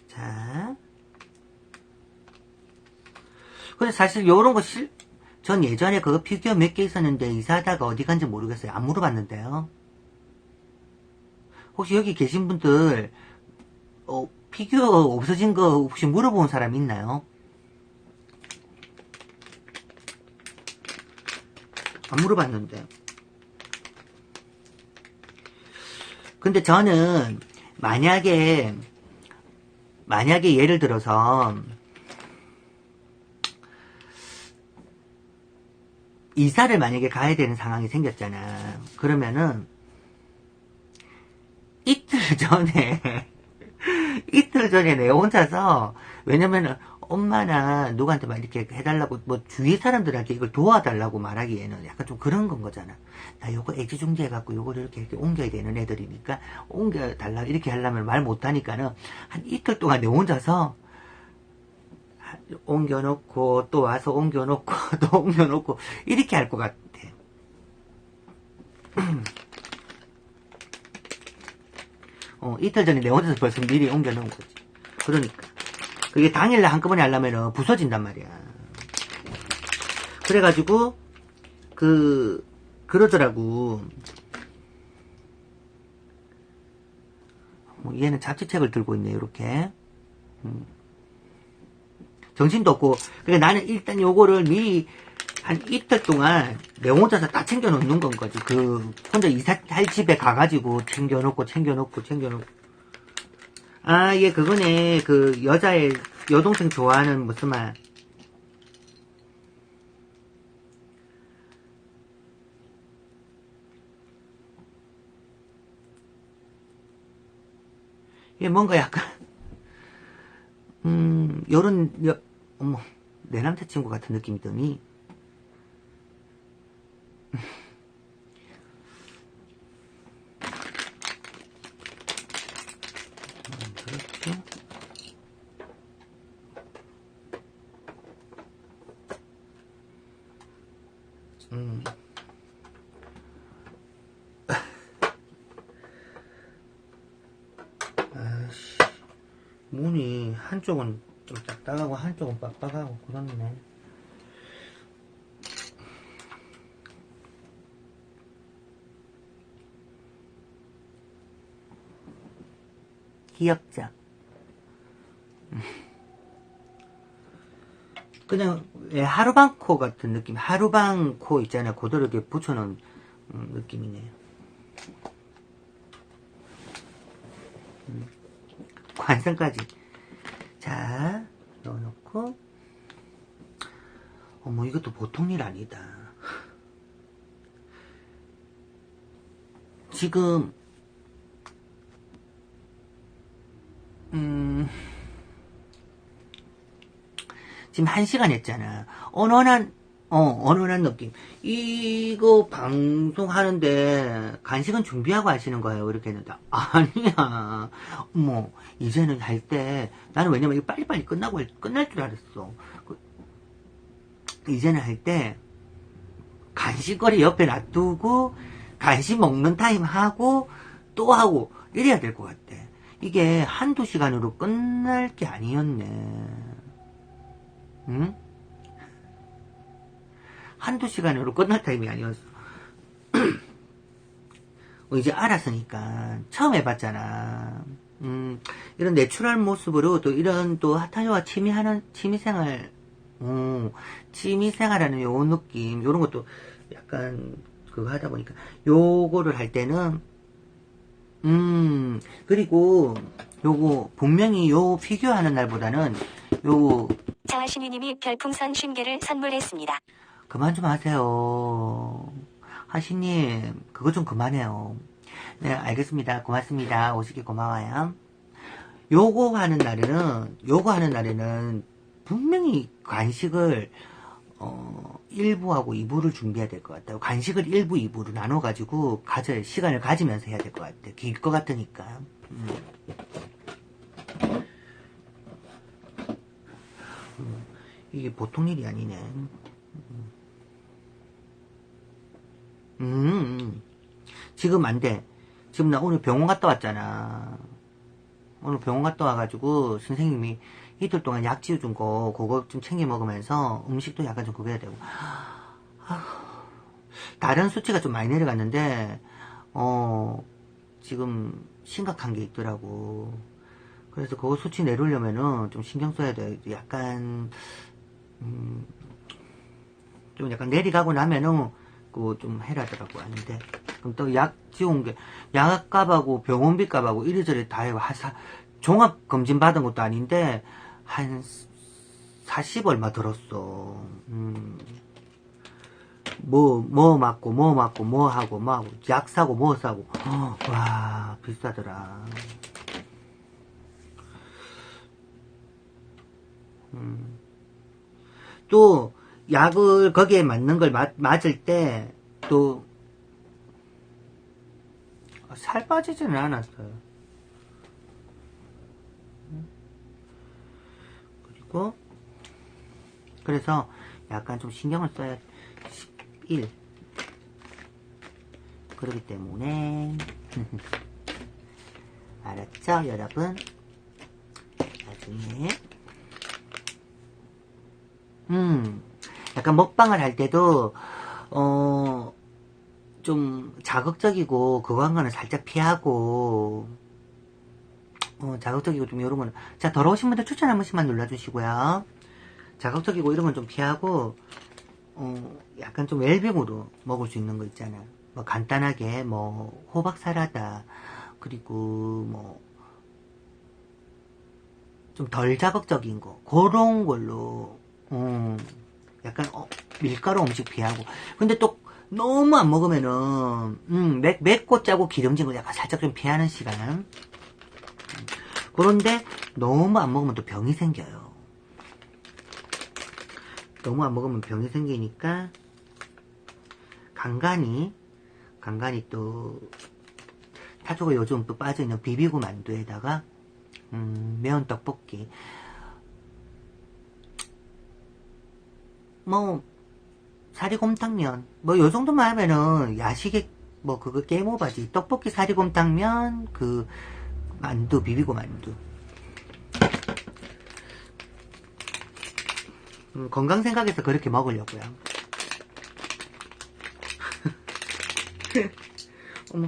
자, 근데 사실 요런 거 전 예전에 그거 피규어 몇 개 있었는데 이사하다가 어디 간지 모르겠어요. 안 물어봤는데요. 혹시 여기 계신 분들 피규어 없어진 거 혹시 물어본 사람 있나요? 안 물어봤는데. 근데 저는 만약에 예를 들어서 이사를 만약에 가야 되는 상황이 생겼잖아. 그러면은 이틀 전에 내가 혼자서, 왜냐면은 엄마나 누구한테 막 이렇게 해달라고 뭐 주위 사람들한테 이걸 도와달라고 말하기에는 약간 좀 그런 건 거잖아. 나 요거 애지중지해갖고 요거를 이렇게 옮겨야 되는 애들이니까 옮겨달라 이렇게 하려면 말 못하니까는 한 이틀 동안 내 혼자서 옮겨놓고 또 와서 옮겨놓고 또 옮겨놓고 이렇게 할 것 같아. 이틀 전에 내 혼자서 벌써 미리 옮겨놓은 거지. 그러니까 그게 당일날 한꺼번에 하려면 부서진단 말이야. 그래가지고 그러더라고. 얘는 잡지책을 들고 있네. 이렇게 정신도 없고. 그러니까 나는 일단 요거를 미리 한 이틀 동안 내 혼자서 다 챙겨 놓는 건 거지. 혼자 이사할 집에 가가지고 챙겨놓고. 아, 얘 그거네. 여동생 좋아하는 무슨 말. 얘 뭔가 약간, 어머, 내 남자친구 같은 느낌이더니, 그렇죠. 아씨, 문이 한쪽은 좀 딱딱하고 한쪽은 빡빡하고 그렇네. 귀엽죠? 그냥 왜 하루방코 같은 느낌, 하루방코 있잖아요. 그대로 이렇게 붙여놓은 느낌이네요. 관상까지. 자, 넣어놓고. 어머, 이것도 보통 일 아니다. 지금 지금 1시간 했잖아. 언언한 느낌. 이거 방송하는데 간식은 준비하고 하시는 거예요. 이렇게 했는데. 아니야. 뭐, 이제는 할 때, 나는 왜냐면 이거 빨리빨리 끝날 줄 알았어. 이제는 할 때, 간식거리 옆에 놔두고, 간식 먹는 타임 하고, 또 하고, 이래야 될 것 같아. 이게 한두 시간으로 끝날 게 아니었네. 응? 한두 시간으로 끝날 타임이 아니었어. 이제 알았으니까. 처음 해봤잖아. 이런 내추럴 모습으로 또 이런 또 핫타요와 취미생활, 취미생활하는 요 느낌, 요런 것도 약간 그거 하다 보니까 요거를 할 때는, 그리고 요거 분명히 요 피규어 하는 날보다는 요 자하신이님이 별풍선 50개를 선물했습니다. 그만 좀 하세요. 하시님, 그거 좀 그만해요. 네, 알겠습니다. 고맙습니다. 오시기 고마워요. 요거 하는 날에는 분명히 간식을, 1부하고 2부를 준비해야 될 것 같아요. 간식을 1부, 2부로 나눠가지고, 시간을 가지면서 해야 될 것 같아요. 길 것 같으니까. 이게 보통 일이 아니네. 지금 안 돼. 지금 나 오늘 병원 갔다 왔잖아. 오늘 병원 갔다 와가지고 선생님이 이틀 동안 약 지어준 거 그거 좀 챙겨 먹으면서 음식도 약간 좀 그거 해야 되고. 다른 수치가 좀 많이 내려갔는데 지금 심각한 게 있더라고. 그래서 그거 수치 내려오려면은 좀 신경 써야 돼. 약간 좀 약간 내려가고 나면은 그거 좀 해라더라고. 아닌데 그럼 또 약 지운 게 약값하고 병원비 값하고 이래저래 다 해고 종합 검진 받은 것도 아닌데 한 40 얼마 들었어. 뭐 맞고 뭐 하고 약 사고 뭐 사고 와 비싸더라. 또 약을 거기에 맞는 걸 맞을 때 또 살 빠지지는 않았어요. 그리고 그래서 약간 좀 신경을 써야 11 그렇기 때문에 알았죠 여러분? 나중에 약간 먹방을 할 때도 좀 자극적이고 그거 한 거는 살짝 피하고 자극적이고 좀 이런 거는 자 더러우신 분들 추천 한 번씩만 눌러주시고요. 자극적이고 이런 건 좀 피하고 약간 좀 웰빙으로 먹을 수 있는 거 있잖아. 뭐 간단하게 뭐 호박 사라다 그리고 뭐 좀 덜 자극적인 거 그런 걸로 약간 밀가루 음식 피하고 근데 또 너무 안 먹으면은 맵고 짜고 기름진 거 약간 살짝 좀 피하는 시간 그런데 너무 안 먹으면 또 병이 생겨요. 너무 안 먹으면 병이 생기니까 간간히 또 타조가 요즘 또 빠져있는 비비고 만두에다가 매운 떡볶이 뭐 사리곰탕면 뭐 요 정도만 하면은 야식에 뭐 그거 게임 오버지. 떡볶이 사리곰탕면 그 만두 비비고 만두. 건강 생각해서 그렇게 먹으려고요. 어머.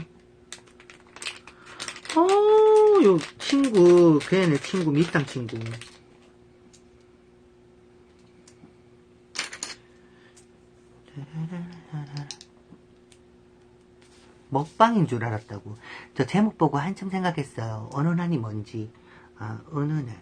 요 친구, 걔네 친구, 밑장 친구. 먹방인 줄 알았다고. 저 제목 보고 한참 생각했어요. 어느 날이 뭔지. 아, 어느 날.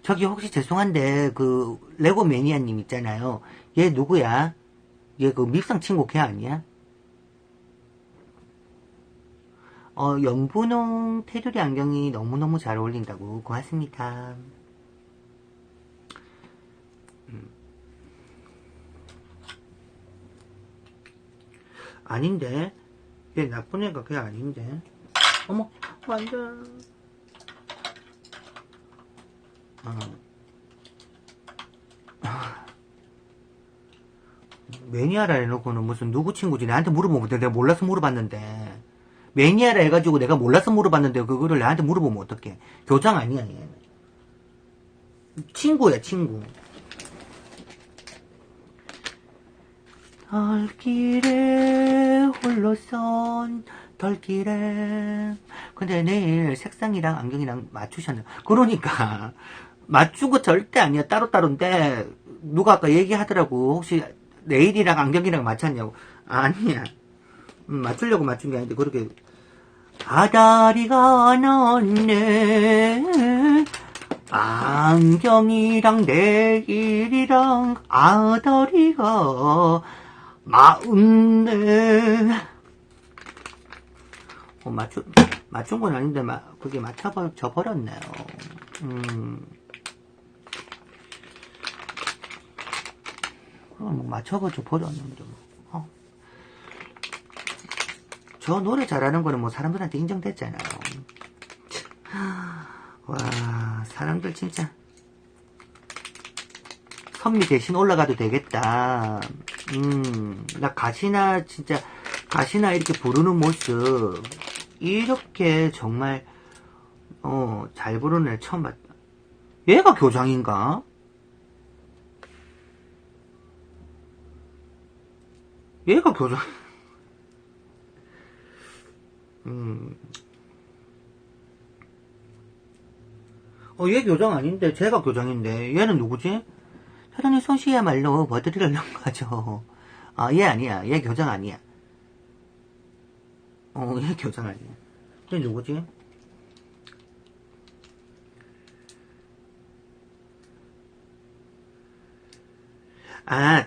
저기 혹시 죄송한데 그 레고 매니아님 있잖아요. 얘 누구야? 얘 그 밉상 친구 걔 아니야? 연분홍 테두리 안경이 너무너무 잘 어울린다고. 고맙습니다. 아닌데. 얘 나쁜 애가 그게 아닌데. 어머, 완전. 매니아라 해놓고는 무슨 누구 친구지? 나한테 물어보면 내가 몰라서 물어봤는데. 매니아라 해가지고 내가 몰라서 물어봤는데 그거를 나한테 물어보면 어떡해. 교장 아니야 얘. 친구야 친구. 덜길에 홀로선 덜길에. 근데 내일 색상이랑 안경이랑 맞추셨네. 그러니까 맞추고 절대 아니야. 따로따로인데 누가 아까 얘기하더라고. 혹시 내일이랑 안경이랑 맞췄냐고. 아니야. 맞추려고 맞춘 게 아닌데 그렇게. 아다리가 났네. 안경이랑 내일이랑 아다리가 맞네. 맞춘 건 아닌데 그게 맞춰져 버렸네요. 맞춰져 버렸는데 저 노래 잘하는 거는 뭐 사람들한테 인정됐잖아요. 와, 사람들 진짜 선미 대신 올라가도 되겠다. 나 가시나 진짜 가시나 이렇게 부르는 모습 이렇게 정말 잘 부르는 애 처음 봤다. 얘가 교장인가? 얘가 교장. 얘 교장 아닌데 쟤가 교장인데 얘는 누구지? 사장님 손씨야말로 버들이를 넣은 거죠. 얘 아니야. 얘 교장 아니야. 얘 교장 아니야. 얘 누구지?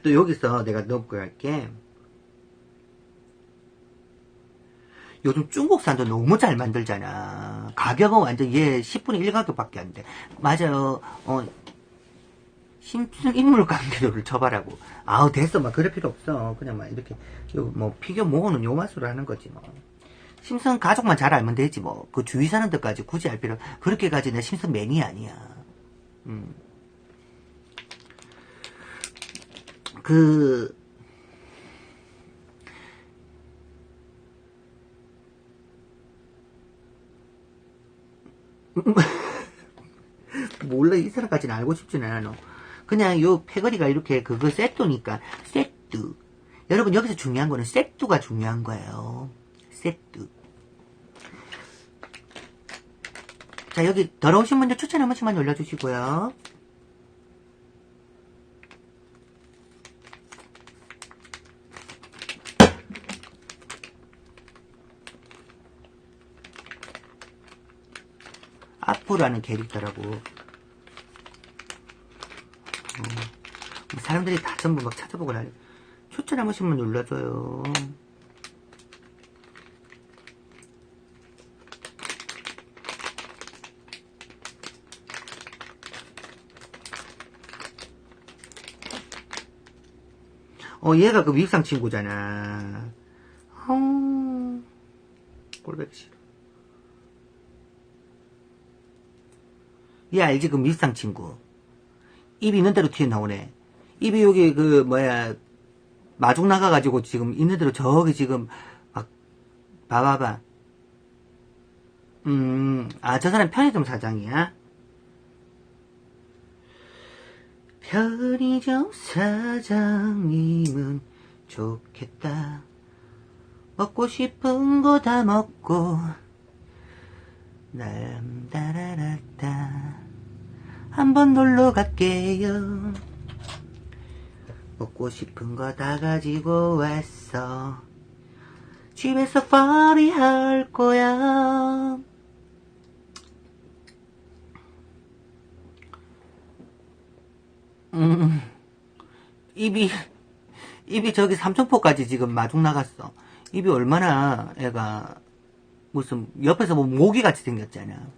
또 여기서 내가 넣고 갈게. 요즘 중국산도 너무 잘 만들잖아. 가격은 완전 얘 10분의 1 가격밖에 안 돼. 맞아요. 심슨 인물 관계도를 쳐봐라고. 됐어. 막 그럴 필요 없어. 그냥 막 이렇게 뭐 피규어 모으는 요 맛으로 하는 거지 뭐. 심슨 가족만 잘 알면 되지 뭐. 그 주위 사람들까지 굳이 알 필요. 그렇게까지 내 심슨 매니아 아니야. 몰라. 이 사람까지는 알고 싶지는 않아. 너. 그냥 요 패거리가 이렇게 그거 세트니까. 세트. 여러분 여기서 중요한 거는 세트가 중요한 거예요. 세트. 자, 여기 더러우신 분들 추천 한 번씩만 올려주시고요. 아프라는 캐릭터라고. 사람들이 다 전부 막 찾아보고 난리. 추천 한 번씩만 눌러줘요. 얘가 그 미국상 친구잖아. 꼴보기 싫어. 얘 알지? 그 미국상 친구. 입이 있는 대로 튀어나오네. 입이 여기 마중 나가가지고 지금 있는 대로 저기 지금 막 봐봐봐. 저 사람 편의점 사장이야? 편의점 사장님은 좋겠다. 먹고 싶은 거 다 먹고 따라라따 한번 놀러 갈게요. 먹고 싶은 거 다 가지고 왔어. 집에서 파티 할 거야. 입이 저기 삼천포까지 지금 마중 나갔어. 입이 얼마나 애가 무슨 옆에서 뭐 모기같이 생겼잖아.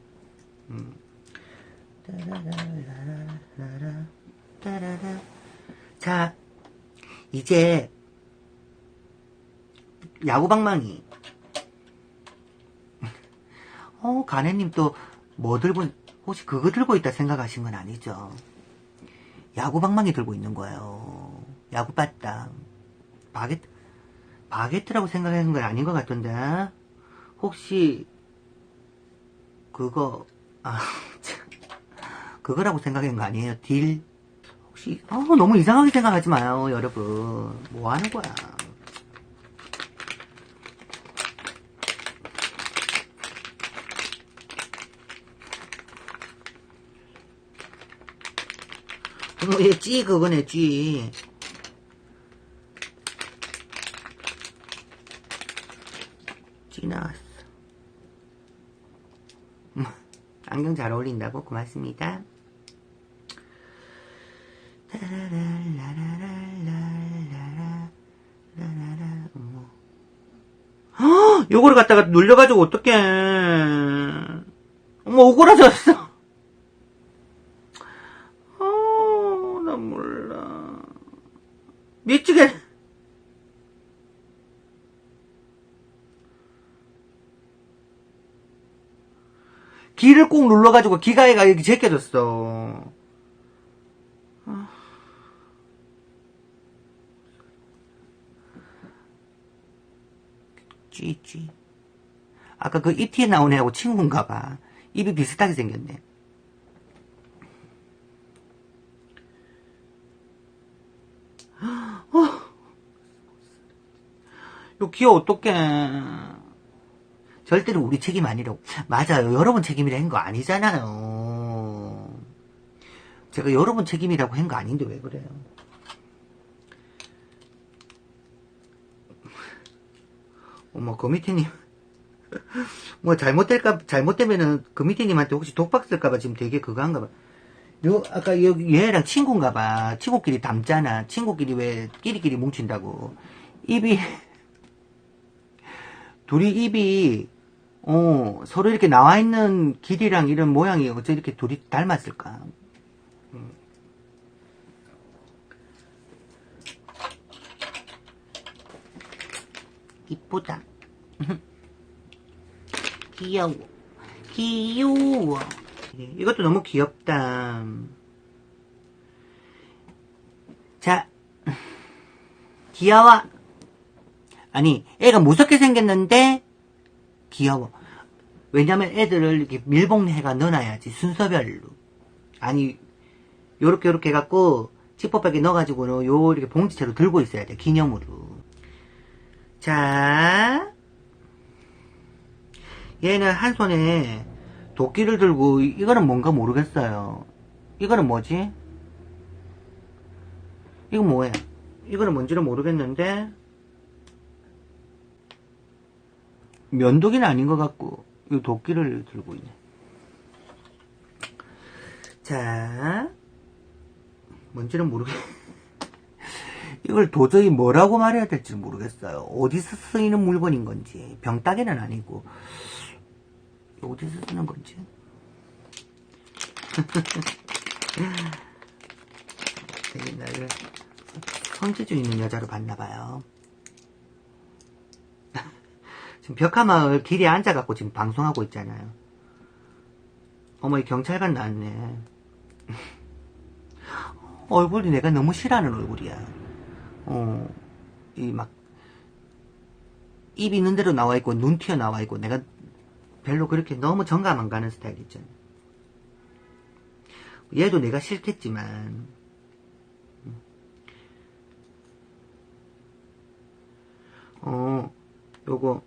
자, 이제 야구방망이. 가네님 또 뭐 들고, 혹시 그거 들고 있다 생각하신 건 아니죠? 야구방망이 들고 있는 거예요. 야구바땅. 바게트라고 생각하는 건 아닌 것 같던데. 혹시 그거 그거라고 생각하는 거 아니에요? 딜? 혹시 너무 이상하게 생각하지 마요, 여러분. 뭐 하는 거야? 얘 그거네, 찌. 찌 나왔어. 안경 잘 어울린다고? 고맙습니다. 요거를 갖다가 눌려가지고 어떡해. 어머, 오그라졌어. 나 몰라. 미치게. 기를 꼭 눌러가지고 기가애가 이렇게 제껴졌어. 쥐. 아까 그 입티에 나온 애하고 친구인가봐. 입이 비슷하게 생겼네. 요 기어 어떡해. 절대로 우리 책임 아니라고. 맞아요. 여러분 책임이라 한 거 아니잖아요. 제가 여러분 책임이라고 한 거 아닌데 왜 그래요? 어머, 거미티님. 뭐 잘못되면은 거미티님한테 혹시 독박 쓸까봐 지금 되게 그거 한가봐. 아까 얘랑 친구인가봐. 친구끼리 닮잖아. 친구끼리 왜 끼리끼리 뭉친다고. 둘이 입이 서로 이렇게 나와 있는 길이랑 이런 모양이 어째 이렇게 둘이 닮았을까? 이쁘다. 귀여워. 이것도 너무 귀엽다. 자, 귀여워. 아니, 애가 무섭게 생겼는데 귀여워. 왜냐면 애들을 이렇게 밀봉해가 넣어놔야지, 순서별로. 아니, 요렇게 해갖고 지퍼백에 넣어가지고는 이렇게 봉지채로 들고 있어야 돼, 기념으로. 자, 얘는 한 손에 도끼를 들고, 이거는 뭔가 모르겠어요. 이거는 뭐지? 이건 뭐야? 이거는 뭔지는 모르겠는데, 면도기는 아닌 것 같고, 이 도끼를 들고 있네. 자, 뭔지는 모르겠. 이걸 도저히 뭐라고 말해야 될지 모르겠어요. 어디서 쓰이는 물건인 건지. 병따개는 아니고. 어디서 쓰는 건지. 나를 성질주 있는 여자로 봤나봐요. 지금 벽화마을 길에 앉아갖고 지금 방송하고 있잖아요. 어머, 이 경찰관 나왔네. 얼굴이 내가 너무 싫어하는 얼굴이야. 입 있는 대로 나와있고, 눈 튀어나와있고, 내가 별로 그렇게 너무 정감 안 가는 스타일 있잖아. 얘도 내가 싫겠지만, 요거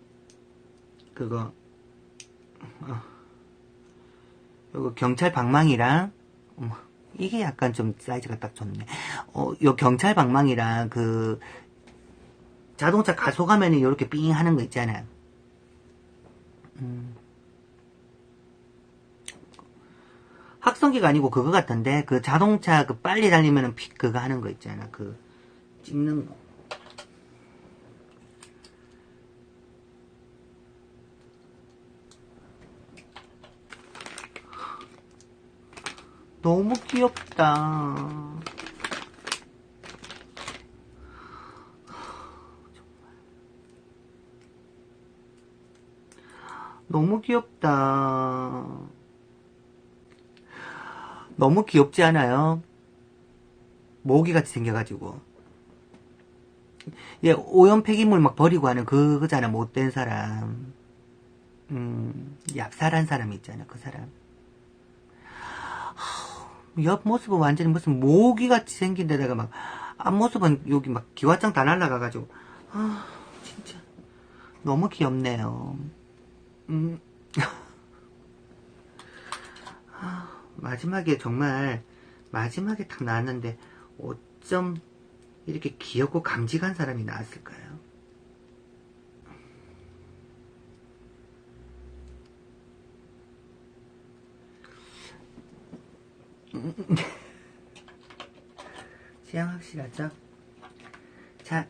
경찰 방망이랑, 이게 약간 좀 사이즈가 딱 좋네. 요 경찰 방망이랑 자동차 가속하면은 요렇게 삥 하는 거 있잖아요. 확성기가 아니고 그거 같던데, 자동차 빨리 달리면은 그거 하는 거 있잖아. 찍는 거. 너무 귀엽다. 너무 귀엽다. 너무 귀엽지 않아요? 모기같이 생겨가지고. 얘 오염 폐기물 막 버리고 하는 그거잖아. 못된 사람. 얍살한 사람 있잖아. 그 사람. 옆모습은 완전히 무슨 모기같이 생긴 데다가 막 앞모습은 여기 막 기와장 다 날라가가지고 진짜 너무 귀엽네요. 마지막에 정말 마지막에 딱 나왔는데 어쩜 이렇게 귀엽고 감직한 사람이 나왔을까요? 취향 확실하죠? 자,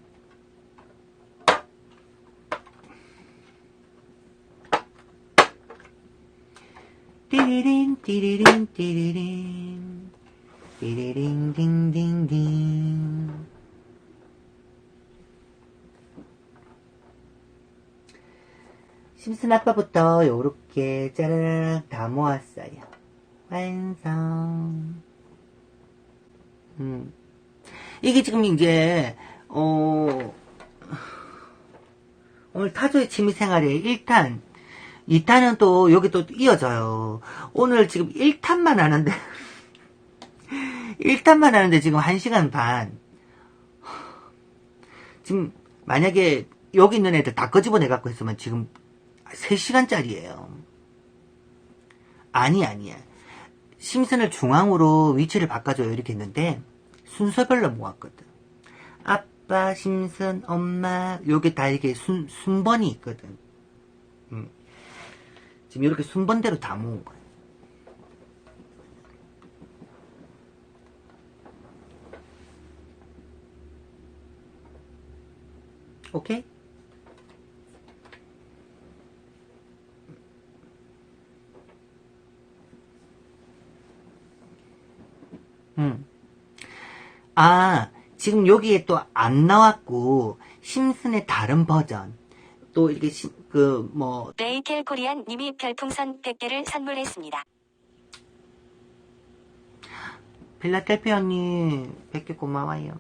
띠리린 띠리린 띠리린 띠리린 딩딩딩. 심슨 아빠부터 요렇게 짜라락 다 모았어요. 완성. 이게 지금 이제 오늘 타조의 취미생활에 1탄 2탄은 또 여기 또 이어져요. 오늘 지금 1탄만 하는데 1탄만 하는데 지금 1시간 반. 지금 만약에 여기 있는 애들 다 끄집어내 갖고 했으면 지금 3시간짜리예요. 아니야. 심슨을 중앙으로 위치를 바꿔줘요. 이렇게 했는데 순서별로 모았거든. 아빠, 심슨, 엄마, 요게 다 이렇게 순번이 있거든. 지금 이렇게 순번대로 다 모은 거야. 오케이? 지금 여기에 또 안 나왔고, 심슨의 다른 버전. 또 이렇게, 레이켈 코리안 님이 별풍선 100개를 선물했습니다. 필라델피아 언니, 100개 고마워요.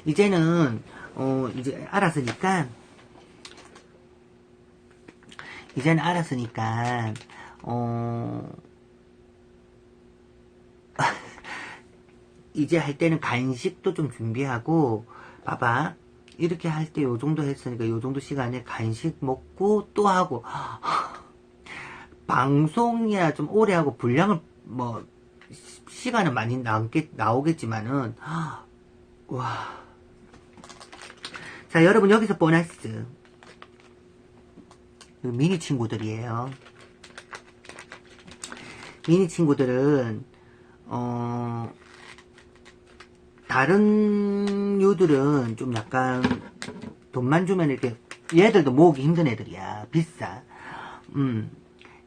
이제는, 이제 알았으니까, 이제 할 때는 간식도 좀 준비하고, 봐봐. 이렇게 할 때 요 정도 했으니까 요 정도 시간에 간식 먹고 또 하고, 방송이야 좀 오래 하고 분량을 시간은 많이 나오겠지만은, 와. 자, 여러분 여기서 보너스. 미니 친구들이에요. 미니 친구들은, 다른 유들은 좀 약간 돈만 주면 이렇게 얘들도 모으기 힘든 애들이야. 비싸.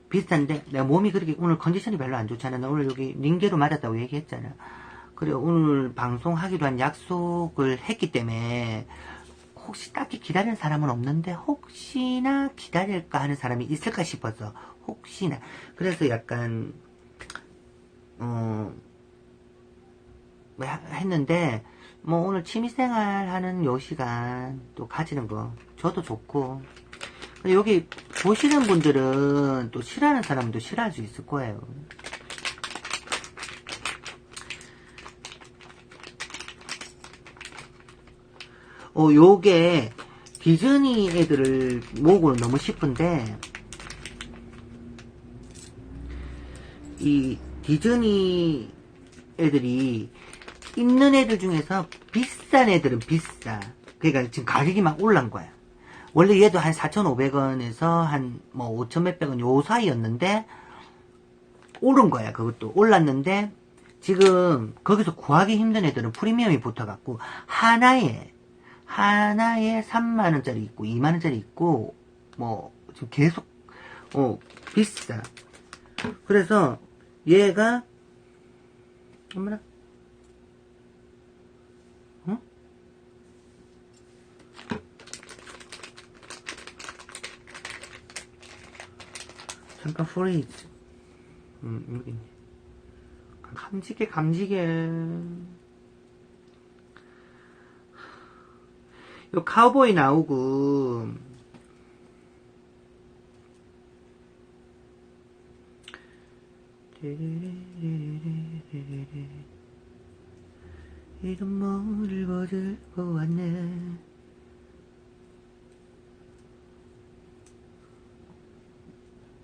비싼데 내가 몸이 그렇게 오늘 컨디션이 별로 안 좋잖아. 나 오늘 여기 링게로 맞았다고 얘기했잖아. 그래 오늘 방송하기로 한 약속을 했기 때문에 혹시 딱히 기다리는 사람은 없는데 혹시나 기다릴까 하는 사람이 있을까 싶어서 혹시나 그래서 약간 뭐 했는데 뭐 오늘 취미생활 하는 요 시간 또 가지는 거 저도 좋고 근데 여기 보시는 분들은 또 싫어하는 사람도 싫어할 수 있을 거예요. 요게 디즈니 애들을 모으고는 너무 싶은데 이 디즈니 애들이 있는 애들 중에서 비싼 애들은 비싸. 그러니까 지금 가격이 막 올란 거야. 원래 얘도 한 4,500원에서 한 뭐 5,000 몇백 원 요 사이였는데 오른 거야. 그것도 올랐는데 지금 거기서 구하기 힘든 애들은 프리미엄이 붙어갖고 하나에 3만원짜리 있고 2만원짜리 있고 뭐 지금 계속 비싸. 그래서 얘가 어머나 잠깐 프리즈 여기 감지게 요 카우보이 나오고 이런 물을 버들고 왔네.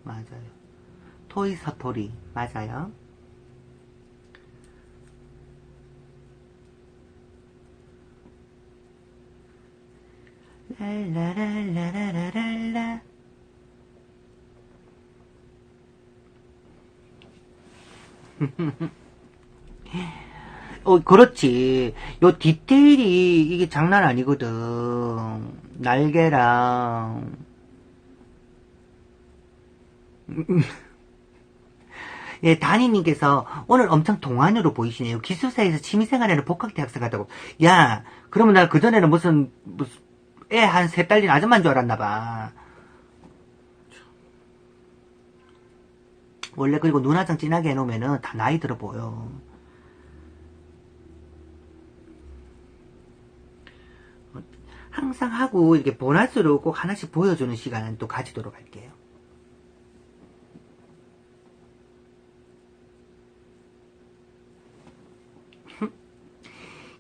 맞아요. 토이서토리 맞아요. 랄라랄라라랄라 그렇지. 요 디테일이 이게 장난 아니거든. 날개랑 예, 다니님께서 오늘 엄청 동안으로 보이시네요. 기숙사에서 취미생활에는 복학대 학생 같다고. 야, 그러면 나 그전에는 무슨 애 한 3딸린 아줌마인 줄 알았나봐. 원래 그리고 눈화장 진하게 해놓으면은 다 나이 들어 보여. 항상 하고 이렇게 보너스로 꼭 하나씩 보여주는 시간은 또 가지도록 할게요.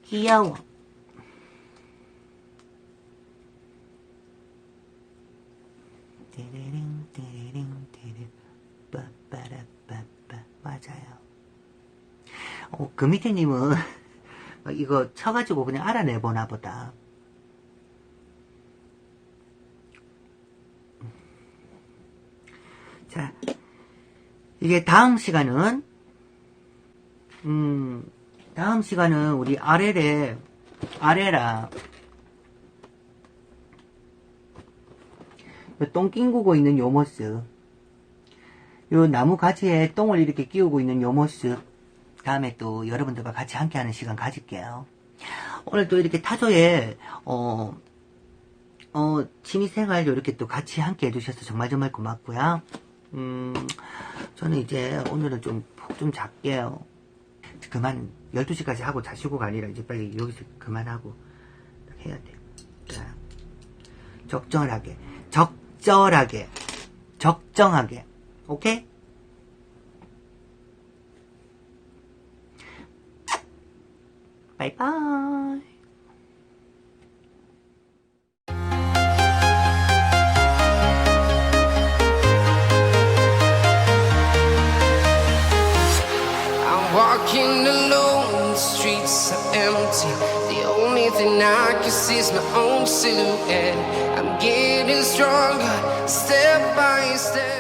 귀여워. 맞아요. 그 밑에 님은 이거 쳐가지고 그냥 알아내보나 보다. 자, 이게 다음 시간은 우리 아래라 똥 낑구고 있는 요 모습, 요 나무 가지에 똥을 이렇게 끼우고 있는 요 모습 다음에 또 여러분들과 같이 함께하는 시간 가질게요. 오늘 또 이렇게 타조에 취미생활 이렇게 또 같이 함께 해주셔서 정말 고맙고요. 저는 이제 오늘은 좀 푹 좀 잘게요. 그만 12시까지 하고 자시고가 아니라 이제 빨리 여기서 그만하고 해야 돼. 자, 적정하게 오케이? 바이바이. Walking alone, the streets are empty. The only thing I can see is my own silhouette. I'm getting stronger, step by step.